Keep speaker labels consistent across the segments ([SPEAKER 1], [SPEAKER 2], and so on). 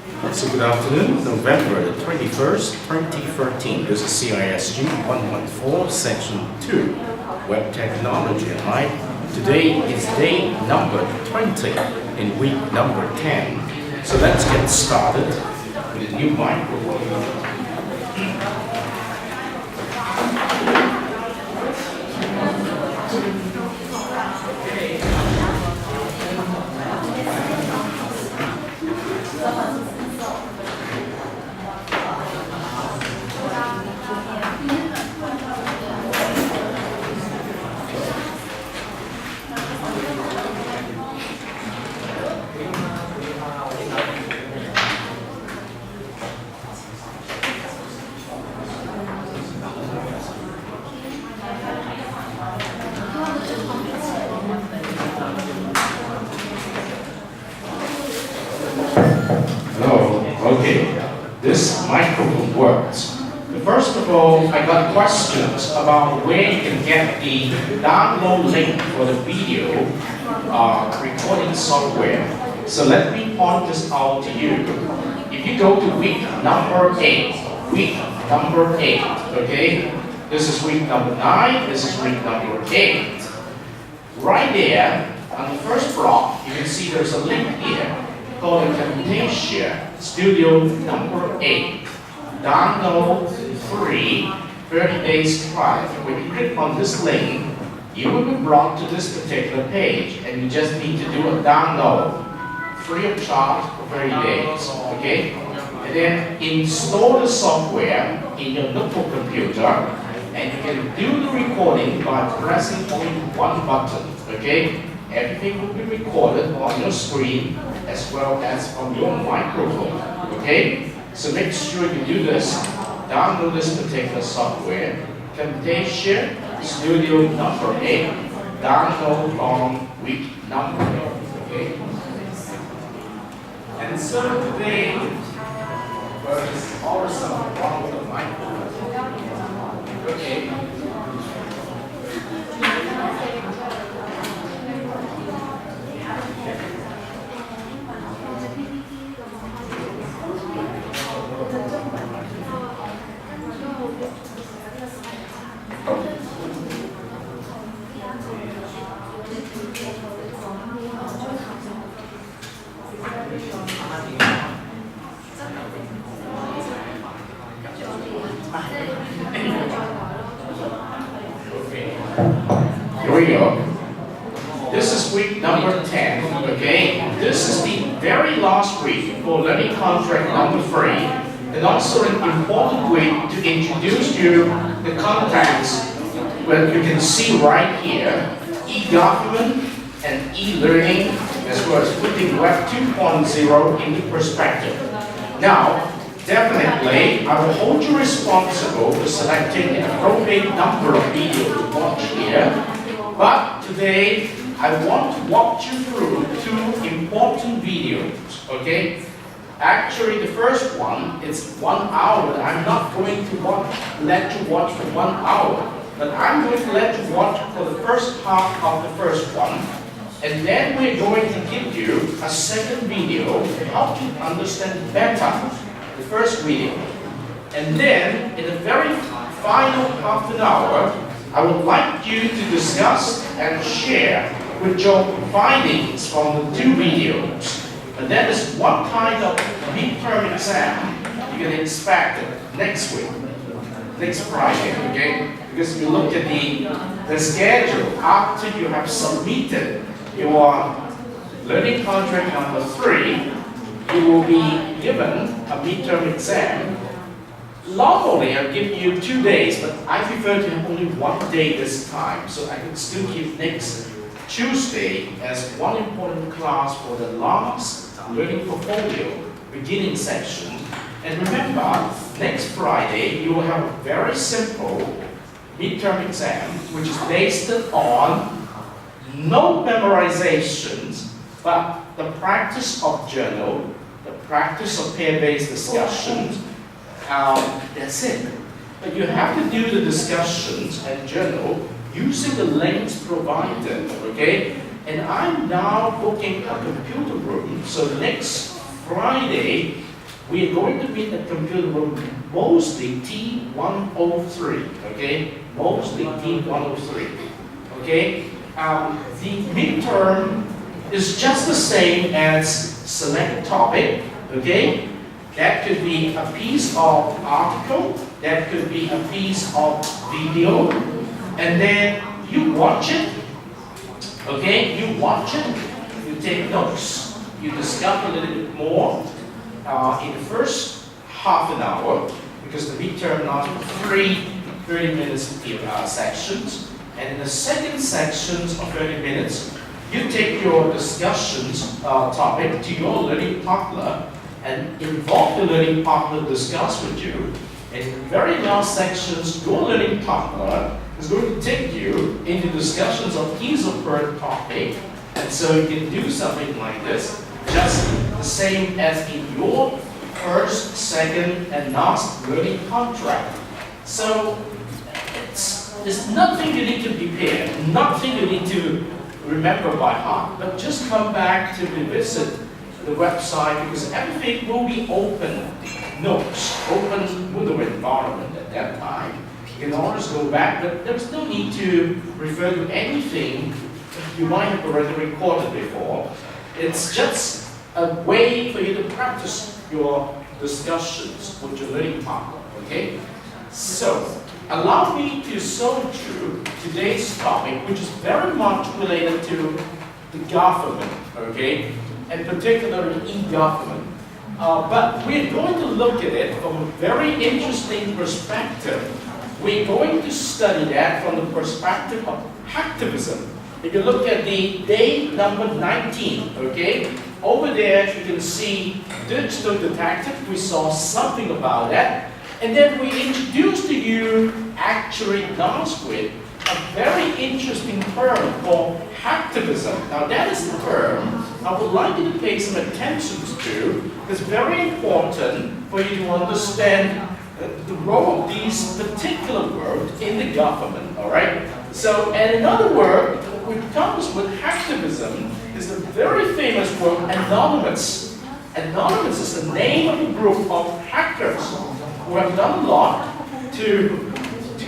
[SPEAKER 1] So good afternoon, November the 21st, 2013. This is CISG114, Section 2, Web Technology. And today is day number 20 in week number 10. So let's get started with a new microphone. Okay, this microphone works. First of all, I got questions about where you can get the download link for the video recording software. So let me point this out to you. If you go to week number 8, okay? This is week number 9, this is week number 8. Right there, on the first block, you can see there's a link here called Camtasia Studio number 8. Download free 30 days trial. When you click on this link, you will be brought to this particular page and you just need to do a download free of charge for 30 days. Okay? And then install the software in your notebook computer and you can do the recording by pressing only one button. Okay? Everything will be recorded on your screen as well as on your microphone. Okay? So make sure you do this. Download this particular software, Camtasia Studio number 8. Download on week number 8. Okay? And so today, there's always something wrong with the microphone. Okay? Here we go. This is week number 10, okay? This is the very last week for learning contract number 3, and also an important week to introduce you the contents where you can see right here, e-government and e-learning, as well as putting Web 2.0 into perspective. Now, definitely, I will hold you responsible for selecting an appropriate number of videos to watch here. But today, I want to walk you through 2 important videos, okay? Actually, the first one is 1 hour, but I'm not going to let you watch for 1 hour. But I'm going to let you watch for the first half of the first one. And then we're going to give you a second video to help you understand better the first video. And then, in the very final half an hour, I would like you to discuss and share with your findings from the 2 videos. And that is what kind of midterm exam you can expect next week, next Friday, okay? Because if you look at the schedule, after you have submitted your learning contract number 3, you will be given a midterm exam. Normally, I'll give you 2 days, but I prefer to have only 1 day this time, so I can still keep next Tuesday as one important class for the last learning portfolio beginning section. And remember, next Friday, you will have a very simple midterm exam, which is based on no memorizations, but the practice of journal, the practice of pair-based discussions. That's it. But you have to do the discussions and journal using the links provided, okay? And I'm now booking a computer room, so next Friday, We are going to meet at computer room mostly T103, okay? Mostly T103, okay? The midterm is just the same as select topic, okay? That could be a piece of article, that could be a piece of video, and then you watch it, okay? You watch it, you take notes, you discuss a little bit more in the first half an hour, because the midterm lasts 30 minutes sections, and in the second sections of 30 minutes, you take your discussions topic to your learning partner and involve the learning partner to discuss with you. And in the very last sections, your learning partner is going to take you into discussions of his or her topic. And so you can do something like this, just the same as in your first, second, and last learning contract. So it's nothing you need to prepare, nothing you need to remember by heart, but just come back to revisit the website, because everything will be open notes, open Moodle environment at that time. You can always go back, but there's no need to refer to anything you might have already recorded before. It's just a way for you to practice your discussions with your learning partner, okay? So, allow me to solve through today's topic, which is very much related to the government, okay? And particularly e-government. But we're going to look at it from a very interesting perspective. We're going to study that from the perspective of hacktivism. If you look at the day number 19, okay? Over there you can see digital detective. We saw something about that. And then we introduced to you, actually last week, a very interesting term called hacktivism. Now that is the term I would like you to pay some attention to. It's very important for you to understand the role of these particular words in the government, all right? So, and another word which comes with hacktivism is the very famous word anonymous. Anonymous is the name of a group of hackers who have done a lot to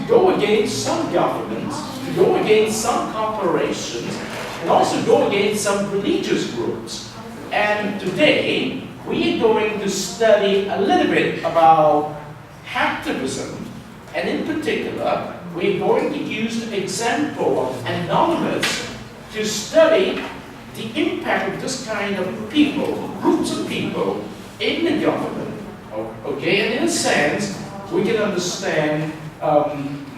[SPEAKER 1] go against some governments, to go against some corporations, and also go against some religious groups. And today, we are going to study a little bit about hacktivism, and in particular, we're going to use the example of Anonymous to study the impact of this kind of people, groups of people, in the government. Okay, and in a sense, we can understand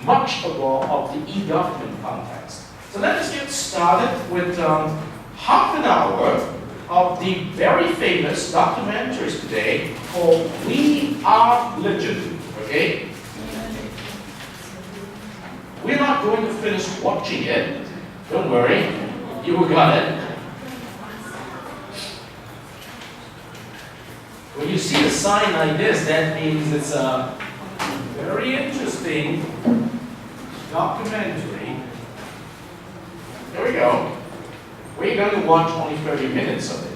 [SPEAKER 1] much of the e-government context. So let us get started with half an hour of the very famous documentaries today called We Are Legion. Okay? We're not going to finish watching it. Don't worry, you got it. When you see a sign like this, that means it's a very interesting documentary. There we go. We're going to watch only 30 minutes of it.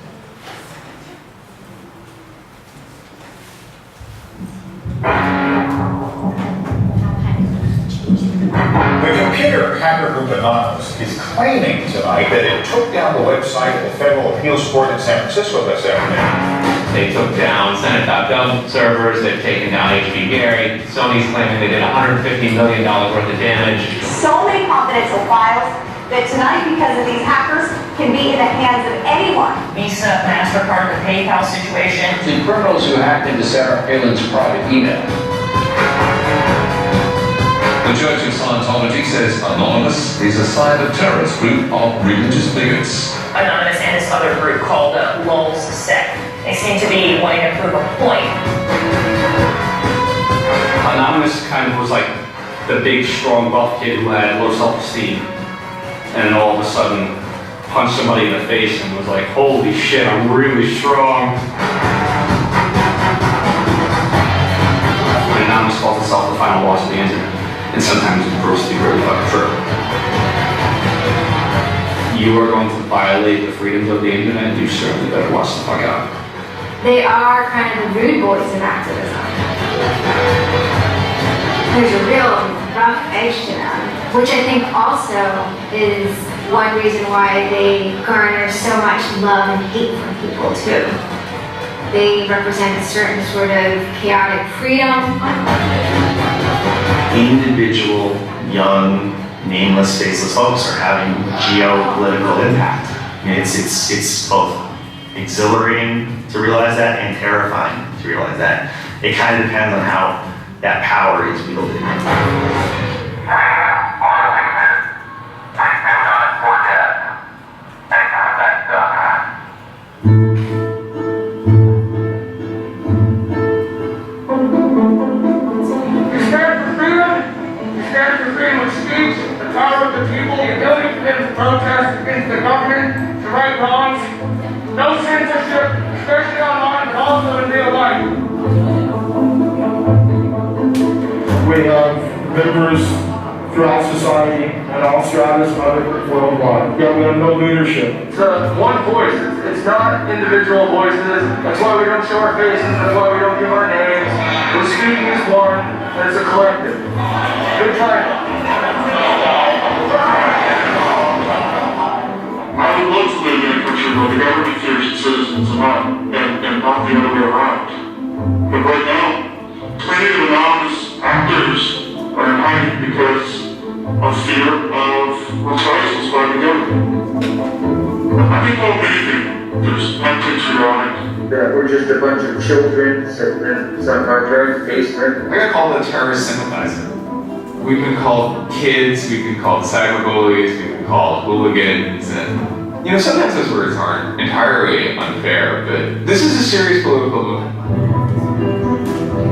[SPEAKER 2] The computer hacker group Anonymous is claiming tonight that it took down the website of the Federal Appeals Court in San Francisco this afternoon.
[SPEAKER 3] They took down Senate.gov servers, they've taken down HB Gary. Sony's claiming they did $150 million worth of damage.
[SPEAKER 4] So many confidential files that tonight, because of these hackers, can be in the hands of anyone.
[SPEAKER 5] Visa, MasterCard, the PayPal situation.
[SPEAKER 6] The criminals who hacked into Sarah Palin's private email.
[SPEAKER 7] The Church of Scientology says Anonymous is a cyber terrorist group of religious bigots.
[SPEAKER 5] Anonymous and this other group called Lulz Sec. They seem to be wanting to prove a point.
[SPEAKER 3] Anonymous kind of was like the big, strong, buff kid who had low self-esteem. And then all of a sudden, punched somebody in the face and was like, holy shit, I'm really strong. And Anonymous calls itself the final boss of the internet. And sometimes it proves to be really fucking true. You are going to violate the freedoms of the internet, you certainly better watch the fuck out.
[SPEAKER 8] They are kind of the rude boys of activism. There's a real rough edge to them, which I think also is one reason why they garner so much love and hate from people too. They represent a certain sort of chaotic freedom.
[SPEAKER 9] Individual, young, nameless, faceless folks are having geopolitical impact. I mean, it's both exhilarating to realize that and terrifying to realize that. It kind of depends on how that power is wielded.
[SPEAKER 10] Power of the people, the ability for them to protest against the government, to right wrongs, no censorship, especially online, but also in real life.
[SPEAKER 11] We have members throughout society and all stratas and other groups worldwide. We have no leadership.
[SPEAKER 10] It's one voice, it's not individual voices. That's why we don't show our faces, that's why we don't give our names. We're speaking as one, and it's a collective. Good time.
[SPEAKER 12] I would love to live in a country where the government fears its citizens and not the other way around. But right now, plenty of anonymous actors are in hiding because of fear of reprisals by the government. I think more than anything, there's unpatriotic.
[SPEAKER 10] We're just a bunch of children sitting in some contract basement.
[SPEAKER 13] I got called a terrorist sympathizer. We've been called kids, we've been called cyberbullies, we've been called hooligans, and you know, sometimes those words aren't entirely unfair, but this is a serious political movement.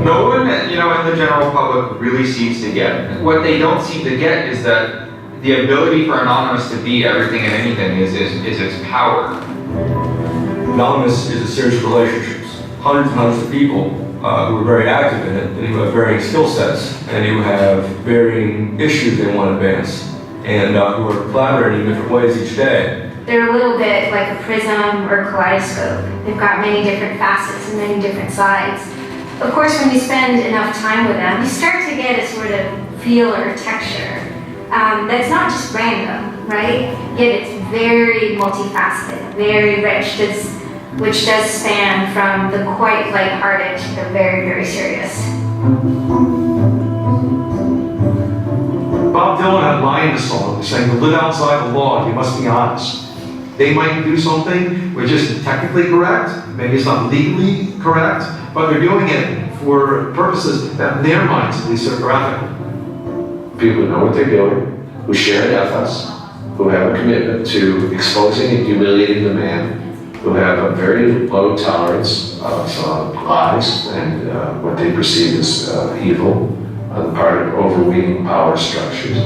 [SPEAKER 13] No one, you know, in the general public really seems to get it. What they don't seem to get is that the ability for Anonymous to be everything and anything is its power.
[SPEAKER 14] Anonymous is a series of relationships. Hundreds and hundreds of people who are very active in it, and who have varying skill sets, and who have varying issues they want to advance, and who are collaborating in different ways each day.
[SPEAKER 8] They're a little bit like a prism or kaleidoscope. They've got many different facets and many different sides. Of course, when you spend enough time with them, you start to get a sort of feel or texture that's not just random, right? Yet it's very multifaceted, very rich, which does span from the quite lighthearted to the very, very serious.
[SPEAKER 15] Bob Dylan had a line in the song saying, to live outside the law, you must be honest. They might do something which isn't technically correct, maybe it's not legally correct, but they're doing it for purposes that in their minds at least are ethical.
[SPEAKER 16] People who know what they're doing, who share an ethos, who have a commitment to exposing and humiliating the man, who have a very low tolerance of lies and what they perceive as evil on the part of overweening power structures.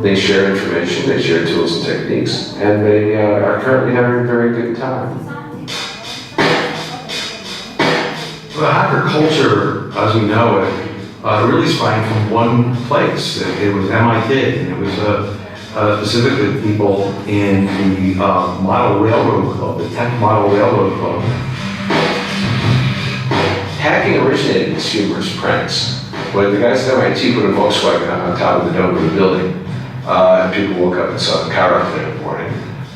[SPEAKER 16] They share information, they share tools and techniques, and they are currently having a very good time.
[SPEAKER 15] The hacker culture, as we know it, really sprang from one place. It was MIT, and it was specifically people in the Model Railroad Club, the Tech Model Railroad Club.
[SPEAKER 16] Hacking originated as humorous pranks. When the guys at MIT put a Volkswagen on top of the dome of the building, and people woke up and saw the car up there in the morning,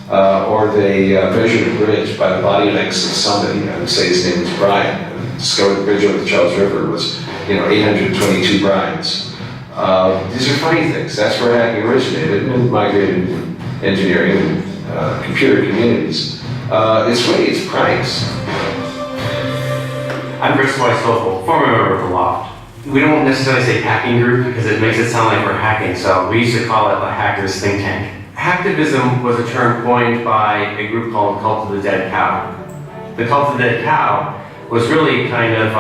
[SPEAKER 16] or they measured a bridge by the body lengths of somebody, I would say his name was Brian, and discovered the bridge over the Charles River was, 822 Bryans. These are funny things. That's where hacking originated and migrated into engineering and computer communities. It's pranks.
[SPEAKER 3] I'm Chris Stoffel, former member of the Loft. We don't necessarily say hacking group because it makes it sound like we're hacking, so we used to call it a hackers think tank. Hacktivism was a term coined by a group called Cult of the Dead Cow. The Cult of the Dead Cow was really kind of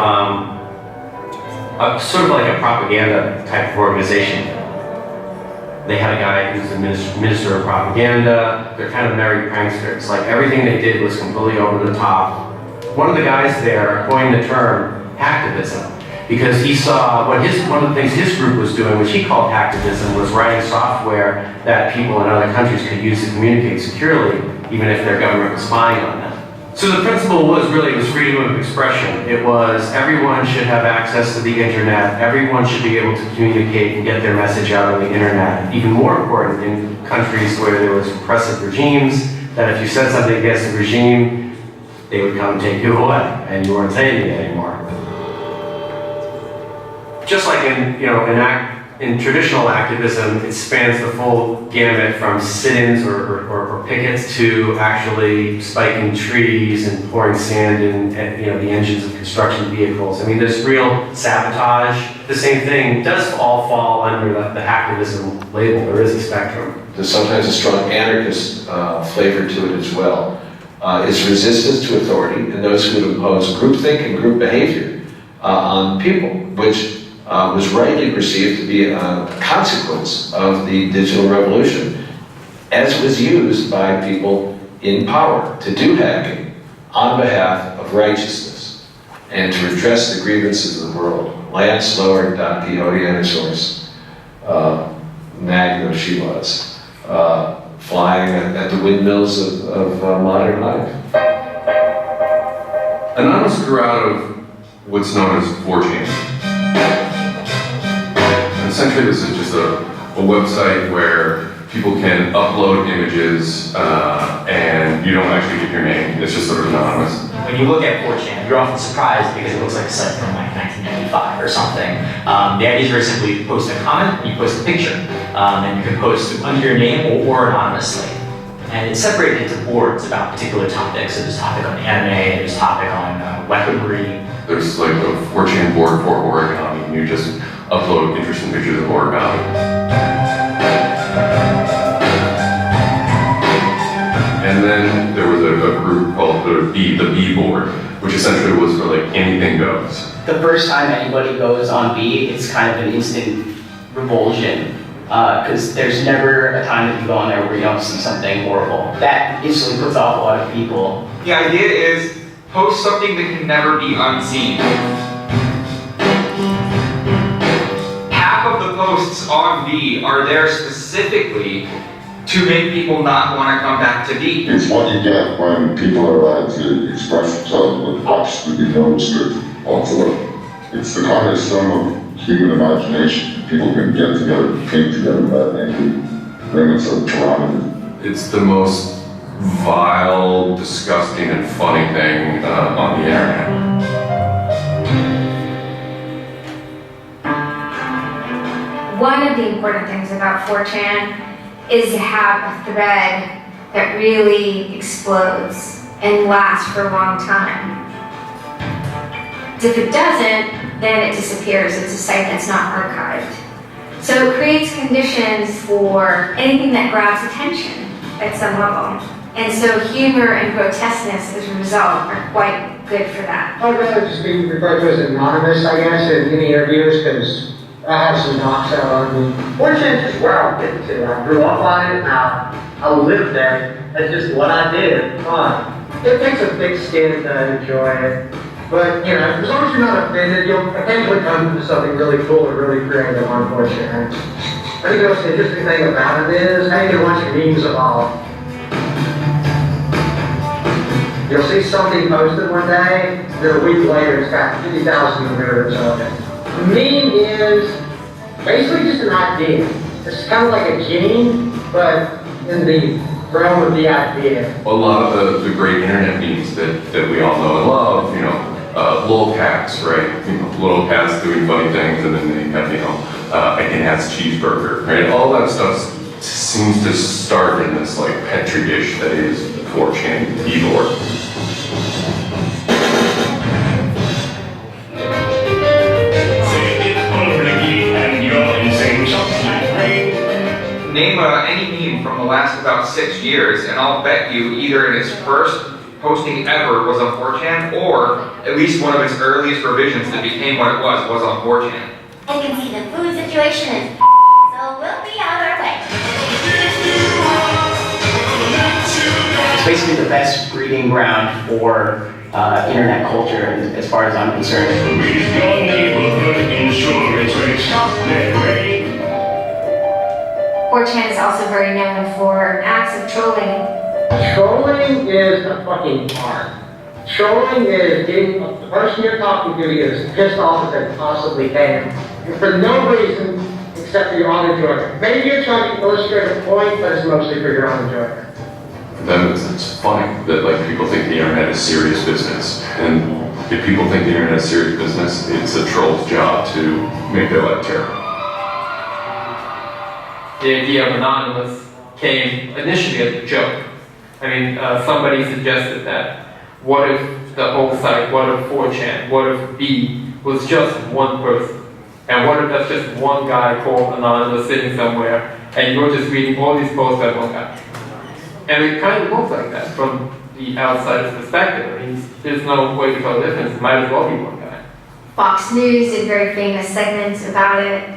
[SPEAKER 3] sort of like a propaganda type of organization. They had a guy who's the minister of propaganda. They're kind of merry pranksters. Like everything they did was completely over the top. One of the guys there coined the term hacktivism because he saw one of the things his group was doing, which he called hacktivism, was writing software that people in other countries could use to communicate securely, even if their government was spying on them.
[SPEAKER 17] So the principle was freedom of expression. It was everyone should have access to the internet. Everyone should be able to communicate and get their message out on the internet. Even more important in countries where there was oppressive regimes, that if you said something against the regime, they would come and take you away, and you weren't saying it anymore. Just like in traditional activism, it spans the full gamut from sit-ins or pickets to actually spiking trees and pouring sand in the engines of construction vehicles. I mean, there's real sabotage. The same thing does all fall under the activism label. There is a spectrum.
[SPEAKER 16] There's sometimes a strong anarchist flavor to it as well. It's resistance to authority and those who would impose groupthink and group behavior on people, which was rightly perceived to be a consequence of the digital revolution, as was used by people in power to do hacking on behalf of righteousness and to redress the grievances of the world. Lance lowered Don Quixote on his horse, nag though she was, flying at the windmills of modern life.
[SPEAKER 7] Anonymous grew out of what's known as 4chan. Essentially, this is just a website where people can upload images and you don't actually give your name. It's just sort of anonymous.
[SPEAKER 18] When you look at 4chan, you're often surprised because it looks like a site from like 1995 or something. The idea is very simply you post a comment, you post a picture, and you can post under your name or anonymously. And it's separated into boards about particular topics. So there's a topic on anime, there's a topic on weaponry.
[SPEAKER 7] There's like a 4chan board for origami, and you just upload interesting pictures of origami. And then there was a group called the B board, which essentially was for like anything goes.
[SPEAKER 19] The first time anybody goes on B, it's kind of an instant revulsion. Because there's never a time that you go on there where you don't see something horrible. That instantly puts off a lot of people.
[SPEAKER 13] The idea is post something that can never be unseen. Half of the posts on V are there specifically to make people not want to come back to V.
[SPEAKER 12] It's what you get when people are allowed to express themselves with absolutely no script whatsoever. It's the kind of sum of human imagination. People can get together, think together without any limits of parameters.
[SPEAKER 7] It's the most vile, disgusting, and funny thing on the internet.
[SPEAKER 8] One of the important things about 4chan is to have a thread that really explodes and lasts for a long time. If it doesn't, then it disappears. It's a site that's not archived. So it creates conditions for anything that grabs attention at some level. And so humor and grotesqueness as a result are quite good for that.
[SPEAKER 20] I'd rather just be referred to as anonymous, I guess, in any interviews, because I have some knocks out on me. 4chan is just where I'll get to. I grew up on it, now I live there. That's just what I did. It takes a thick skin to enjoy it. But, as long as you're not offended, you'll eventually come to something really cool or really creative on 4chan. I think the most interesting thing about it is how you can watch your memes evolve. You'll see something posted one day, then a week later it's got 50,000 mirrors of it. The meme is basically just an idea. It's kind of like a gene, but in the realm of the idea.
[SPEAKER 7] A lot of the great internet memes that we all know and love, little cats, right? Little cats doing funny things, and then they have, an ass cheeseburger, right? All that stuff seems to start in this like petri dish that is 4chan keyboard.
[SPEAKER 13] Name any meme from the last about 6 years, and I'll bet you either in its first posting ever was on 4chan, or at least one of its earliest revisions that became what it was on 4chan.
[SPEAKER 21] I can see the food situation is so we'll be on our way.
[SPEAKER 19] It's basically the best breeding ground for internet culture, as far as I'm concerned.
[SPEAKER 8] 4chan is also very known for acts of trolling.
[SPEAKER 20] Trolling is a fucking art. Trolling is getting the person you're talking to as pissed off as they possibly can, and for no reason except for your own enjoyment. Maybe you're trying to illustrate a point, but it's mostly for your own enjoyment.
[SPEAKER 7] For them, it's funny that like people think the internet is serious business, and if people think the internet is serious business, it's a troll's job to make their life terrible.
[SPEAKER 1] The idea of anonymous came initially as a joke. I mean, somebody suggested that what if the whole site, what if 4chan, what if B was just one person? And what if that's just one guy called Anonymous sitting somewhere, and you're just reading all these posts by one guy? And it kind of looks like that from the outsider's perspective. I mean, there's no way to tell the difference. It might as well be one guy.
[SPEAKER 8] Fox News did very famous segments about it.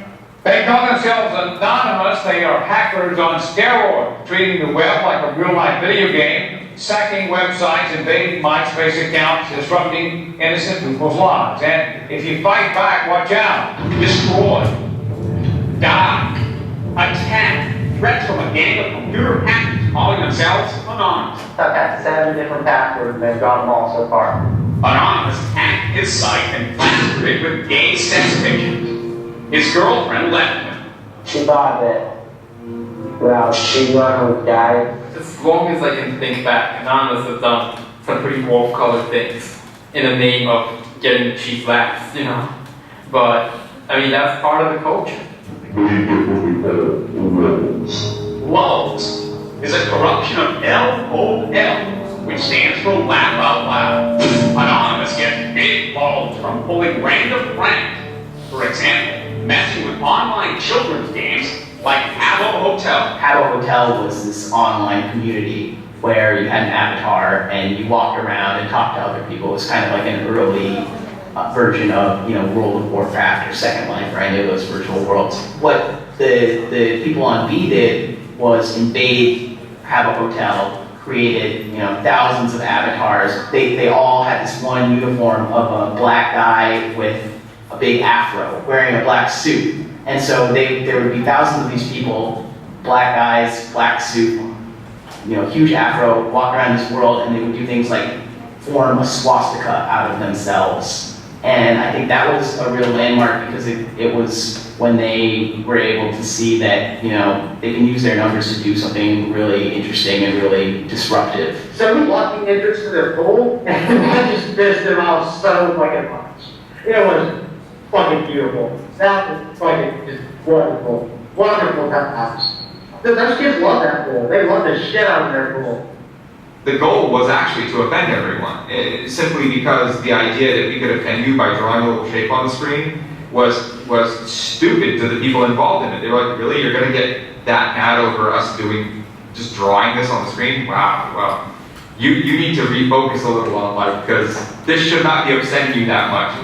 [SPEAKER 22] They call themselves anonymous. They are hackers on steroids, treating the web like a real-life video game, sacking websites, invading MySpace accounts, disrupting innocent people's lives. And if you fight back, watch out. Destroy. Die. Attack. Threats from a gang of computer hackers calling themselves anonymous.
[SPEAKER 20] I've got 7 different passwords and they've got them all so far.
[SPEAKER 22] Anonymous hacked his site and plastered it with gay sex pictures. His girlfriend left him.
[SPEAKER 20] She thought that, well, she was guy.
[SPEAKER 1] As long as I can think back, Anonymous has done some pretty off-color things in the name of getting the cheap laughs, you know. But, I mean, that's part of the culture.
[SPEAKER 22] LOLs is a corruption of LOL, which stands for laugh out loud. Anonymous gets big balls from pulling random pranks. For example, messing with online children's games like Habbo Hotel.
[SPEAKER 19] Habbo Hotel was this online community where you had an avatar and you walked around and talked to other people. It was kind of like an early version of, World of Warcraft or Second Life or any of those virtual worlds. What the people on B did was invade Habbo Hotel, created, thousands of avatars. They all had this one uniform of a black guy with a big afro, wearing a black suit. And so there would be thousands of these people, black guys, black suit, huge afro, walk around this world, and they would do things like form a swastika out of themselves. And I think that was a real landmark because it was when they were able to see that, they can use their numbers to do something really interesting and really disruptive.
[SPEAKER 20] So we walking entrance to their pool, and that just pissed them off so fucking much. It was fucking beautiful. That was fucking just wonderful. Wonderful times. Those kids love that pool. They love the shit out of their pool.
[SPEAKER 13] The goal was actually to offend everyone, simply because the idea that we could offend you by drawing a little shape on the screen was stupid to the people involved in it. They were like, really? You're going to get that mad over us just drawing this on the screen? Wow, well, you need to refocus a little on life, because this should not be upsetting you that much.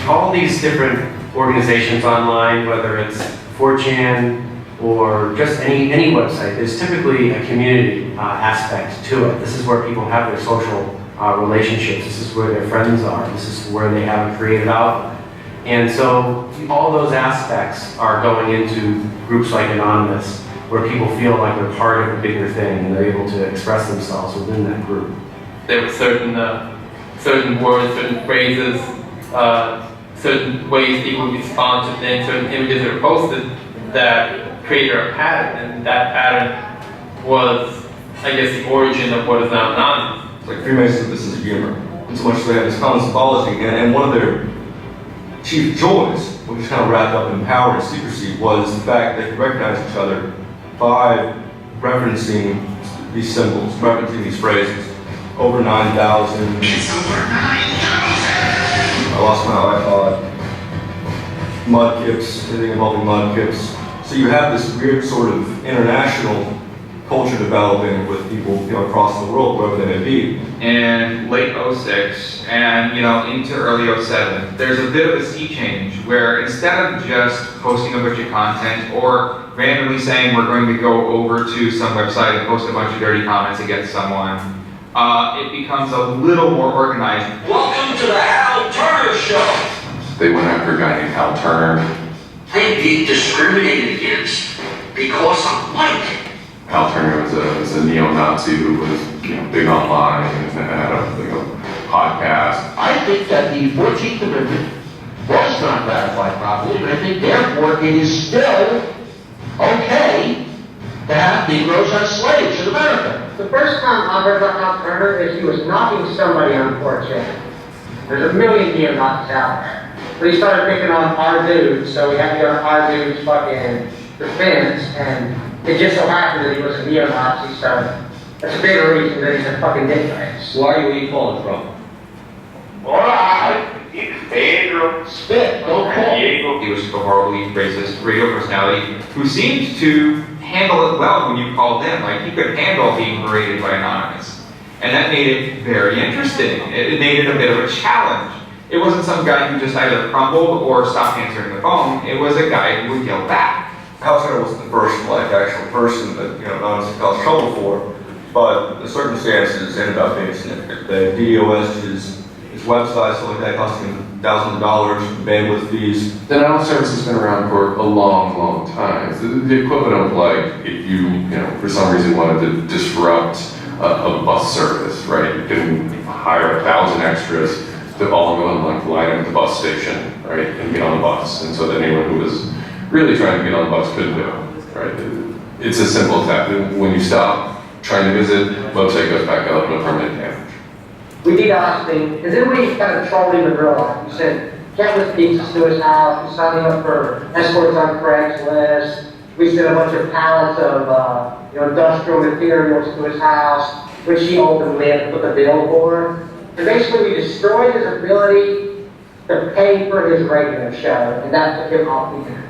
[SPEAKER 17] All these different organizations online, whether it's 4chan or just any website, there's typically a community aspect to it. This is where people have their social relationships. This is where their friends are. This is where they have a creative outlet. And so all those aspects are going into groups like Anonymous, where people feel like they're part of a bigger thing and they're able to express themselves within that group.
[SPEAKER 1] There were certain words, certain phrases, certain ways people would respond to things, certain images that were posted that created a pattern, and that pattern was, I guess, the origin of what is now Anonymous.
[SPEAKER 14] It's like Freemasons, this is humor. And so much so they have this common symbology, and one of their chief joys, which is kind of wrapped up in power and secrecy, was the fact that they could recognize each other by referencing these symbols, referencing these phrases. Over 9,000. It's over 9,000! I lost my iPod. Mudkips, anything involving mudkips. So you have this weird sort of international culture developing with people across the world, wherever they may be.
[SPEAKER 13] In late 06 and into early 07, there's a bit of a sea change where instead of just posting a bunch of content or randomly saying we're going to go over to some website and post a bunch of dirty comments against someone, it becomes a little more organized.
[SPEAKER 23] Welcome to the Hal Turner Show.
[SPEAKER 7] They went after a guy named Hal Turner.
[SPEAKER 23] I'm being discriminated against because I'm white.
[SPEAKER 7] Hal Turner was a neo-Nazi who was big online and had a podcast.
[SPEAKER 2] I think that the 14th Amendment was not ratified properly, but I think therefore it is still okay to have Negroes as slaves in America.
[SPEAKER 20] The first time I heard about Al Turner is he was knocking somebody on 4chan. There's a million neo-Nazis out there. But he started picking on our dudes, so we had to go to our dudes' fucking defense, and it just so happened that he was a neo-Nazi, so that's a bigger reason that he's a fucking dickface.
[SPEAKER 3] Why are you calling from?
[SPEAKER 2] Alright, Pedro. Spit, don't call.
[SPEAKER 13] He was a horribly racist radio personality who seemed to handle it well when you called in. Like, he could handle being berated by Anonymous. And that made it very interesting. It made it a bit of a challenge. It wasn't some guy who just either crumbled or stopped answering the phone. It was a guy who would yell back.
[SPEAKER 14] Al Turner was the first, actual person that, Anonymous caused trouble for, but the circumstances ended up being significant. The DDoS, his website, stuff like that, costing him thousands of dollars, bandwidth fees.
[SPEAKER 7] The anonymous service has been around for a long time. It's the equivalent of like if you, for some reason wanted to disrupt a bus service, right? You can hire 1,000 extras to all go and like line up at the bus station, right, and get on the bus. And so that anyone who was really trying to get on the bus could do, right? It's as simple as that. When you stop trying to visit, website goes back up, no permanent damage.
[SPEAKER 20] We did asking, because then we kind of trolled him in real life. We said, can't lift pizzas to his house. We signed him up for escorts on Craigslist. We sent a bunch of pallets of industrial materials to his house, which he ultimately had to put the bill for. And basically we destroyed his ability to pay for his radio show, and that took him off the internet.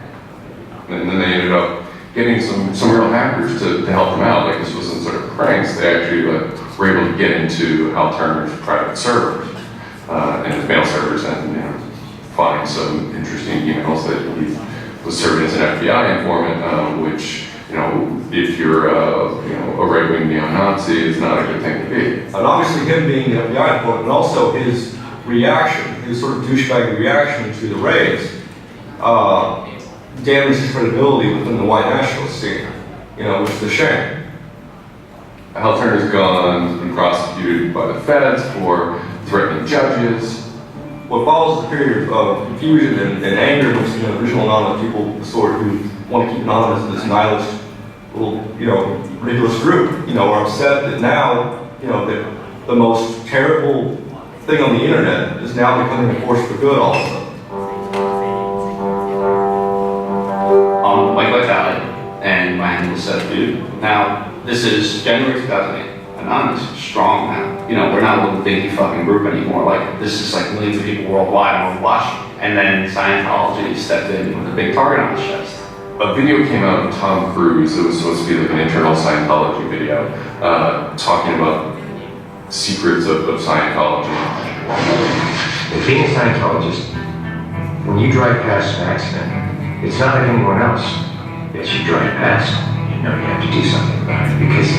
[SPEAKER 7] And then they ended up getting some real hackers to help them out. Like, this wasn't sort of pranks. They actually were able to get into Al Turner's private servers and his mail servers and find some interesting emails that he was serving as an FBI informant, which, if you're a right-wing neo-Nazi, is not a good thing to be.
[SPEAKER 14] And obviously him being the FBI informant, but also his reaction, his sort of douchebag reaction to the raids, damaged his credibility within the white nationalist scene, which is a shame.
[SPEAKER 7] Al Turner's gone and prosecuted by the feds for threatening judges.
[SPEAKER 14] What follows is a period of confusion and anger amongst the original anonymous people, the sort who want to keep anonymous this nihilist little, ridiculous group, are upset that now, the most terrible thing on the internet is now becoming a force for good all of a sudden.
[SPEAKER 3] Like Vitaly, and my handle is Seth Dude. Now, this is January 2008. Anonymous is strong now. We're not a little dinky fucking group anymore. Like, this is like millions of people worldwide and we're watching. And then Scientology stepped in with a big target on his chest.
[SPEAKER 7] A video came out of Tom Cruise. It was supposed to be like an internal Scientology video, talking about secrets of Scientology.
[SPEAKER 4] Being a Scientologist, when you drive past an accident, it's not like anyone else. As you drive past, you have to do something about it because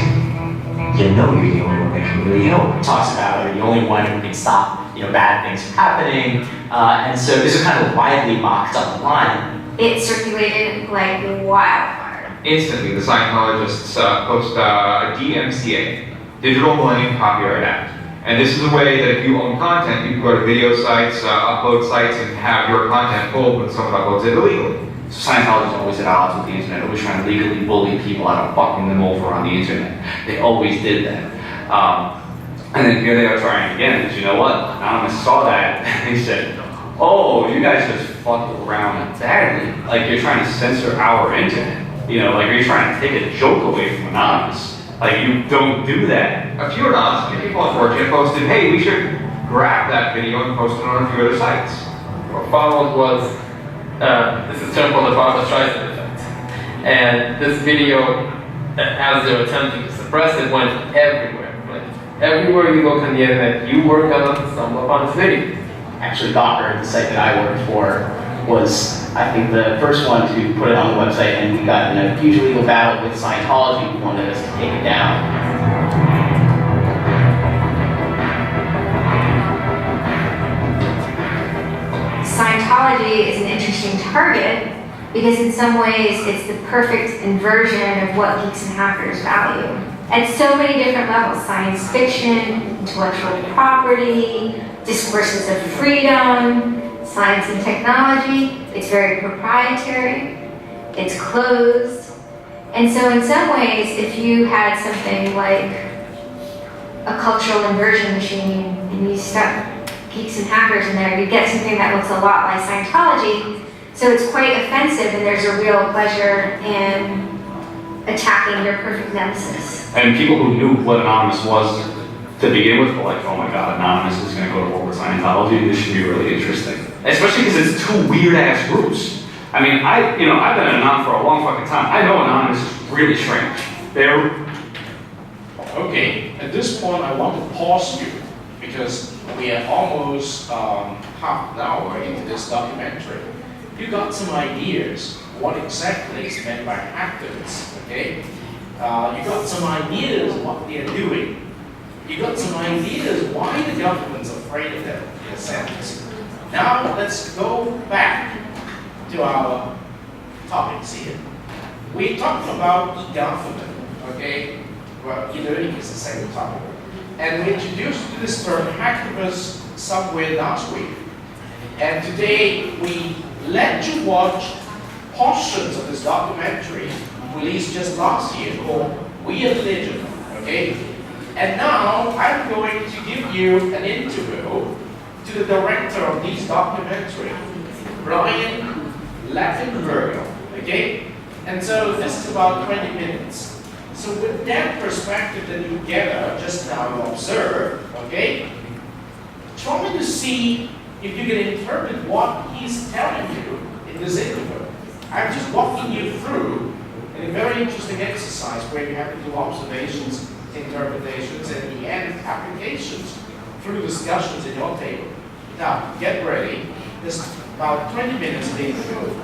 [SPEAKER 4] you're the only one that can really help.
[SPEAKER 18] Talks about it, the only one who can stop, bad things from happening, and so this is kind of widely mocked up online.
[SPEAKER 8] It circulated like wildfire.
[SPEAKER 13] Instantly, the Scientologists post a DMCA, Digital Millennium Copyright Act. And this is a way that if you own content, you can go to video sites, upload sites, and have your content pulled when someone uploads it illegally.
[SPEAKER 3] So Scientology is always at odds with the internet, always trying to legally bully people out of fucking them over on the internet. They always did that. And then here they are trying again, because you know what? Anonymous saw that, and they said, oh, you guys just fucked around badly. Like, you're trying to censor our internet. Like, you're trying to take a joke away from Anonymous. Like, you don't do that.
[SPEAKER 13] A few anonymous people on 4chan posted, hey, we should grab that video and post it on a few other sites.
[SPEAKER 1] What followed was, this is termed called the Barbra Streisand effect. And this video, as they were attempting to suppress it, went everywhere. Everywhere you look on the internet, you were gonna stumble upon this video.
[SPEAKER 19] Actually, Docker, the site that I worked for, was, I think, the first one to put it on the website, and we got in a huge legal battle with Scientology who wanted us to take it down.
[SPEAKER 8] Scientology is an interesting target because in some ways it's the perfect inversion of what geeks and hackers value. at so many different levels: science fiction, intellectual property, discourses of freedom, science and technology. It's very proprietary, it's closed. And so in some ways, if you had something like a cultural inversion machine and you stuck geeks and hackers in there, you get something that looks a lot like Scientology. So it's quite offensive, and there's a real pleasure in attacking your perfect nemesis.
[SPEAKER 3] And people who knew what Anonymous was to begin with were like, oh my god, Anonymous is going to go to war with Scientology. This should be really interesting. Especially because it's two weird-ass groups. I mean, I've been an Anon for a long fucking time. I know Anonymous is really strange. They're...
[SPEAKER 5] Okay, at this point I want to pause you because we are almost half an hour into this documentary. You got some ideas what exactly is meant by hackers, okay? You got some ideas what they are doing. You got some ideas why the government's afraid of them, in a sense. Now let's go back to our topics here. We talked about e-government, okay? Well, e-learning is the same topic. And we introduced this term hacktivist somewhere last week. And today we let you watch portions of this documentary released just last year called We Are Legion, okay? And now I'm going to give you an interview to the director of these documentaries, Brian Laffenberger, okay? And so this is about 20 minutes. So with that perspective that you gather just now observe, okay? Try to see if you can interpret what he's telling you in this interview. I'm just walking you through a very interesting exercise where you have to do observations, interpretations, and in the end, applications through discussions in your table. Now, get ready. There's about 20 minutes of the interview.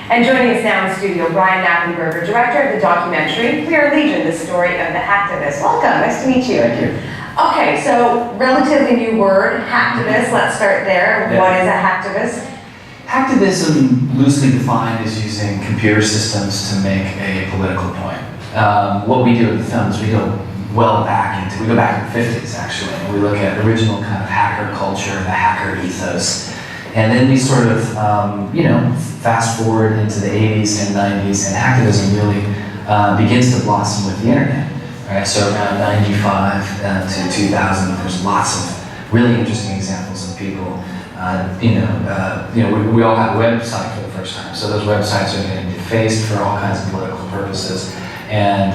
[SPEAKER 6] And joining us now in the studio, Brian Laffenberger, director of the documentary We Are Legion, the story of the hacktivist. Welcome, nice to meet you.
[SPEAKER 9] Thank you.
[SPEAKER 6] Okay, so relatively new word, hacktivist. Let's start there.
[SPEAKER 9] Yeah.
[SPEAKER 6] What is a hacktivist?
[SPEAKER 9] Hacktivism, loosely defined, is using computer systems to make a political point. What we do at the film is we go back in the 50s actually. We look at original kind of hacker culture, the hacker ethos. And then we sort of, fast forward into the 80s and 90s, and hacktivism really begins to blossom with the internet. Right? So around 95 to 2000, there's lots of really interesting examples of people. We all have a website for the first time, so those websites are getting defaced for all kinds of political purposes. And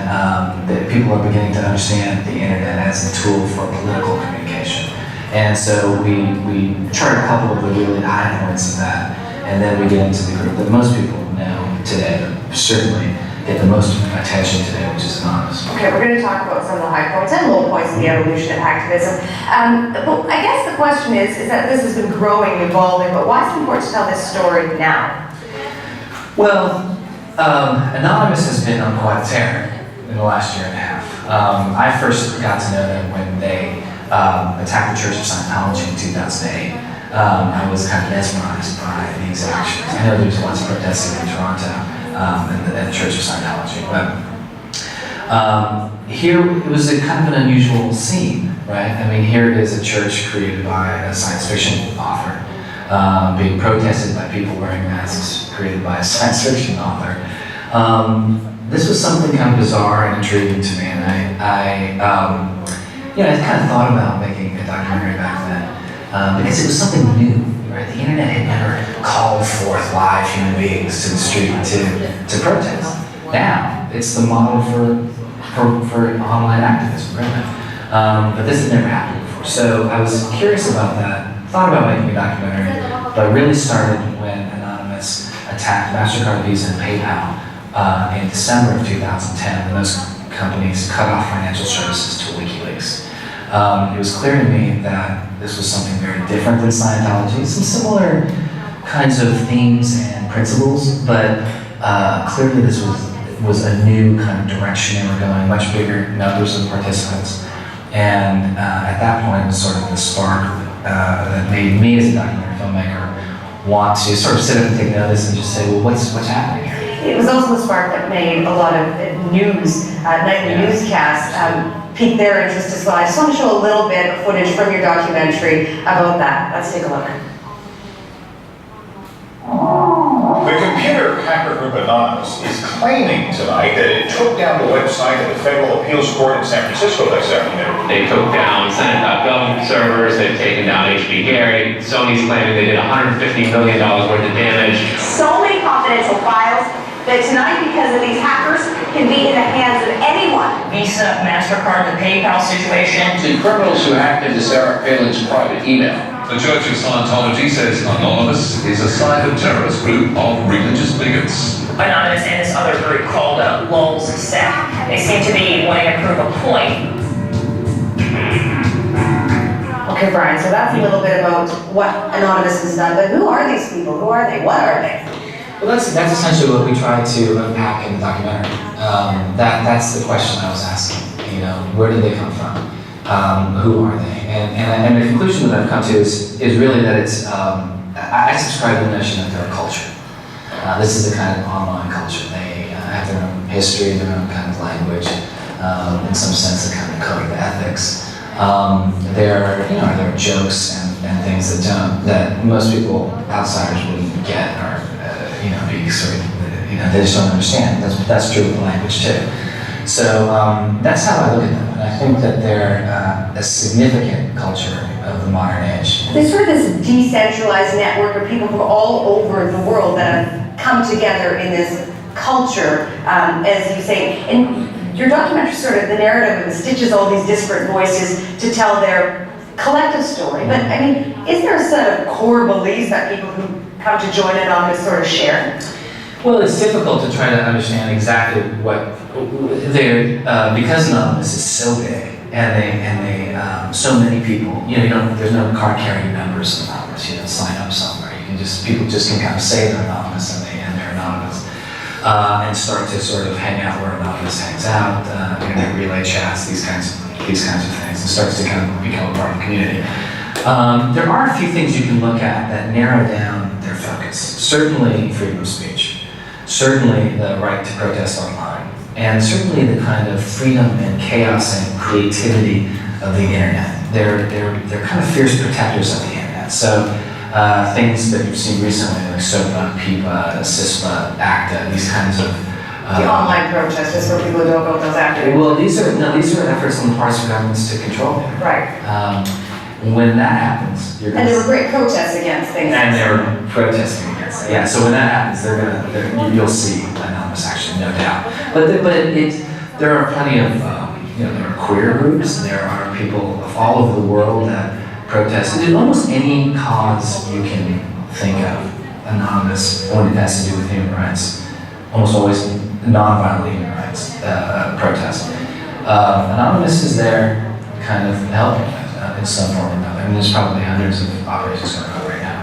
[SPEAKER 9] people are beginning to understand the internet as a tool for political communication. And so we chart a couple of the really high points of that, and then we get into the group that most people know today, but certainly get the most attention today, which is Anonymous.
[SPEAKER 6] Okay, we're going to talk about some of the high points and low points of the evolution of hacktivism. But I guess the question is that this has been growing, evolving, but why is it important to tell this story now?
[SPEAKER 9] Well, Anonymous has been on quite a tear in the last year and a half. I first got to know them when they attacked the Church of Scientology in 2008. I was kind of mesmerized by these actions. I know there's lots of protesting in Toronto at the Church of Scientology, but here it was a kind of an unusual scene, right? I mean, here it is a church created by a science fiction author, being protested by people wearing masks created by a science fiction author. This was something kind of bizarre and intriguing to me, and I kind of thought about making a documentary back then because it was something new, right? The internet had never called forth live human beings to the street to protest. Now, it's the model for online activism, really. But this had never happened before. So I was curious about that, thought about making a documentary, but it really started when Anonymous attacked MasterCard, Visa, and PayPal in December of 2010, when those companies cut off financial services to WikiLeaks. It was clear to me that this was something very different than Scientology, some similar kinds of themes and principles, but clearly this was a new kind of direction, and we're going, much bigger numbers of participants. And at that point, it was sort of the spark that made me as a documentary filmmaker want to sort of sit up and take notice and just say, well, what's happening here?
[SPEAKER 6] It was also the spark that made a lot of news, nightly newscasts, pique their interest as well. I just want to show a little bit of footage from your documentary about that. Let's take a look.
[SPEAKER 10] The computer hacker group Anonymous is claiming tonight that it took down the website of the Federal Appeals Court in San Francisco this afternoon.
[SPEAKER 11] They took down Senate.gov servers, they've taken down HB Gary. Sony's claiming they did $150 million worth of damage.
[SPEAKER 15] So many confidential files that tonight, because of these hackers, can be in the hands of anyone.
[SPEAKER 24] Visa, MasterCard, the PayPal situation.
[SPEAKER 25] The criminals who hacked into Sarah Palin's private email.
[SPEAKER 26] The Church of Scientology says Anonymous is a cyber terrorist group of religious bigots.
[SPEAKER 24] Anonymous and this other group called Lulz Sec. They seem to be wanting to prove a point.
[SPEAKER 6] Okay, Brian, so that's a little bit about what Anonymous has done, but who are these people? Who are they? What are they?
[SPEAKER 9] Well, that's essentially what we tried to unpack in the documentary. That's the question I was asking. You know, where did they come from? Who are they? And the conclusion that I've come to is really that it's, I subscribe to the notion that they're a culture. This is a kind of online culture. They have their own history, their own kind of language, in some sense a kind of code of ethics. There are jokes and things that most people, outsiders, wouldn't get or, be sort of, they just don't understand. That's true with the language too. So that's how I look at them. And I think that they're a significant culture of the modern age.
[SPEAKER 6] There's sort of this decentralized network of people from all over the world that have come together in this culture, as you say. And your documentary sort of the narrative stitches all these disparate voices to tell their collective story. But I mean, is there a set of core beliefs that people who come to join Anonymous sort of share?
[SPEAKER 9] Well, it's difficult to try to understand exactly what they're because Anonymous is so big and they so many people. There's no card-carrying members of Anonymous. You don't sign up somewhere. People just can kind of say they're anonymous and they're anonymous, and start to sort of hang out where Anonymous hangs out. Relay chats, these kinds of things, and starts to kind of become a part of the community. There are a few things you can look at that narrow down their focus. Certainly freedom of speech. Certainly the right to protest online, and certainly the kind of freedom and chaos and creativity of the internet. They're kind of fierce protectors of the internet. So things that you've seen recently, like SOPA, PIPA, CISPA, ACTA, these kinds of
[SPEAKER 6] the online protests, where people don't go with those activities.
[SPEAKER 9] Well, these are efforts on the parts of governments to control it.
[SPEAKER 6] Right.
[SPEAKER 9] When that happens, you're
[SPEAKER 6] and there were great protests against things.
[SPEAKER 9] And they were protesting against it. Yeah. So when that happens, you'll see Anonymous actually, no doubt. But there are plenty of there are queer groups. There are people of all over the world that protest. In almost any cause you can think of, Anonymous, when it has to do with human rights, almost always non-violent human rights protest. Anonymous is there, kind of helping. In some form or another. And there's probably hundreds of operations going on right now.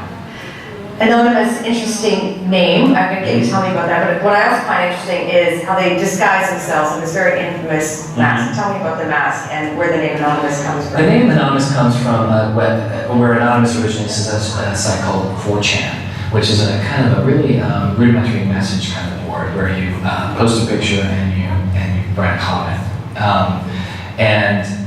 [SPEAKER 6] Anonymous, interesting name. I'm going to get you to tell me about that. But what I also find interesting is how they disguise themselves in this very infamous mask. Tell me about the mask and where the name Anonymous comes from.
[SPEAKER 9] The name Anonymous comes from where Anonymous originates is a site called 4chan, which is a kind of a really rudimentary message kind of board where you post a picture and you write a comment. And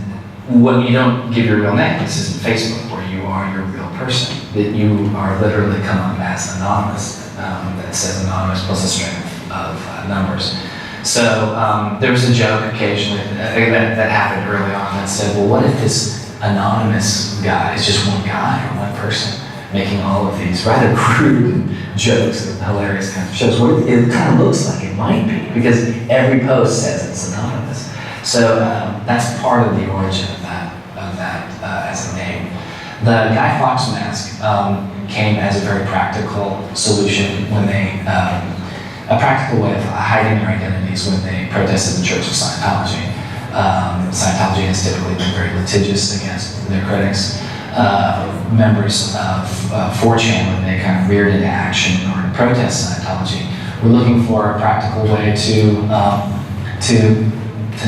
[SPEAKER 9] when you don't give your real name, this isn't Facebook where you are your real person, that you are literally come up as anonymous, that says anonymous plus a string of numbers. So there was a joke occasionally that happened early on that said, well, what if this anonymous guy is just one guy or one person making all of these rather crude jokes and hilarious kind of shows? Well, it kind of looks like it might be because every post says it's anonymous. So that's part of the origin of that as a name. The Guy Fawkes mask came as a very practical solution when they, a practical way of hiding their identities when they protested the Church of Scientology. Scientology has typically been very litigious against their critics. Members of 4chan, when they kind of reared into action in order to protest Scientology, were looking for a practical way to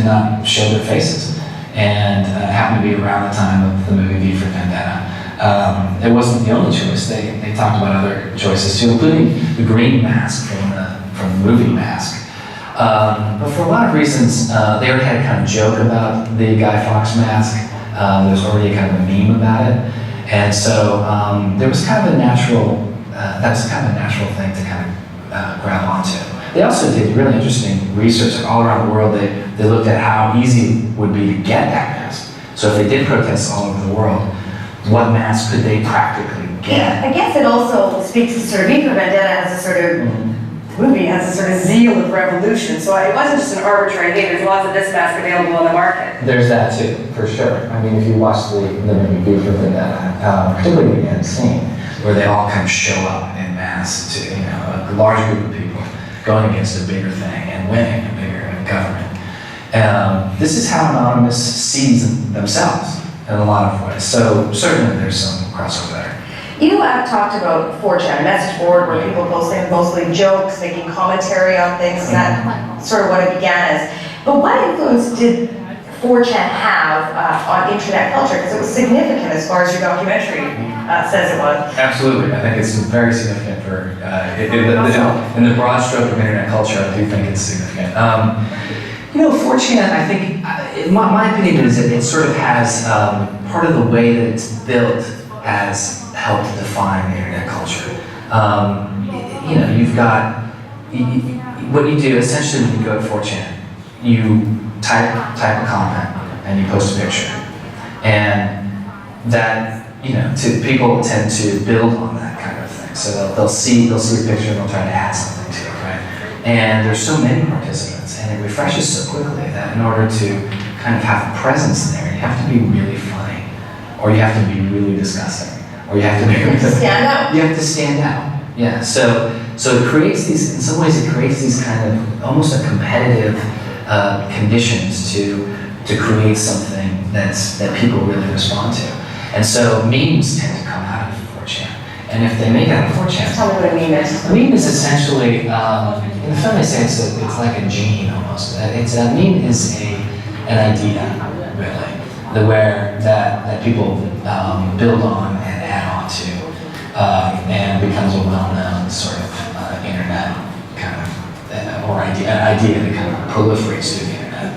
[SPEAKER 9] not show their faces. and it happened to be around the time of the movie V for Vendetta. It wasn't the only choice. They talked about other choices too, including the green mask from the movie Mask. But for a lot of reasons, they already had a kind of joke about the Guy Fawkes mask. There was already kind of a meme about it, and so there was kind of a natural. That was kind of a natural thing to kind of grab onto. They also did really interesting research like all around the world. They looked at how easy it would be to get that mask. So if they did protests all over the world, what mask could they practically get?
[SPEAKER 6] I guess it also speaks to sort of V for Vendetta as a sort of movie, has a sort of zeal of revolution. So it wasn't just an arbitrary, hey, there's lots of this mask available on the market.
[SPEAKER 9] There's that too, for sure. I mean, if you watch the movie V for Vendetta, particularly the end scene, where they all kind of show up in mass to, a large group of people going against a bigger thing and winning a bigger government. This is how Anonymous sees themselves in a lot of ways. So certainly there's some crossover there.
[SPEAKER 6] You have talked about 4chan, a message board where people post things, mostly jokes, making commentary on things, and that's sort of what it began as. But what influence did 4chan have on internet culture? Because it was significant as far as your documentary says it was.
[SPEAKER 9] Absolutely, I think it's very significant for, in the broad stroke of internet culture, I do think it's significant. 4chan, I think, my opinion is that it sort of has, part of the way that it's built has helped define the internet culture. You've got, what you do, essentially when you go to 4chan, you type a comment and you post a picture. And that, people tend to build on that kind of thing. So they'll see a picture and they'll try to add something to it, right? And there's so many participants and it refreshes so quickly that in order to kind of have a presence there, you have to be really funny, or you have to be really disgusting, or you have to be
[SPEAKER 6] stand out.
[SPEAKER 9] You have to stand out. Yeah. So it creates these, in some ways it creates these kind of almost a competitive conditions to create something that people really respond to. And so memes tend to come out of 4chan. And if they make it out of 4chan,
[SPEAKER 6] tell me what a meme is.
[SPEAKER 9] A meme is essentially, in the film they say it's like a gene almost. A meme is an idea, really, that people build on and add on to, and becomes a well-known sort of internet kind of, or an idea that kind of proliferates through the internet.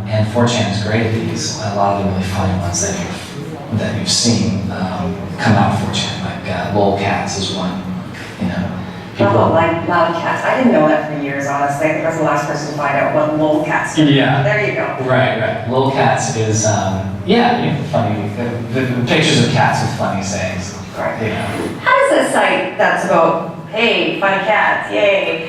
[SPEAKER 9] And 4chan is great at these. A lot of the really funny ones that you've seen come out of 4chan, like lolcats is one.
[SPEAKER 6] People like loud cats. I didn't know that for years, honestly. I think I was the last person to find out what lolcats are.
[SPEAKER 9] Yeah.
[SPEAKER 6] There you go.
[SPEAKER 9] Right. Lolcats is funny. The pictures of cats with funny sayings.
[SPEAKER 6] Right. How does a site that's about, hey, funny cats, yay,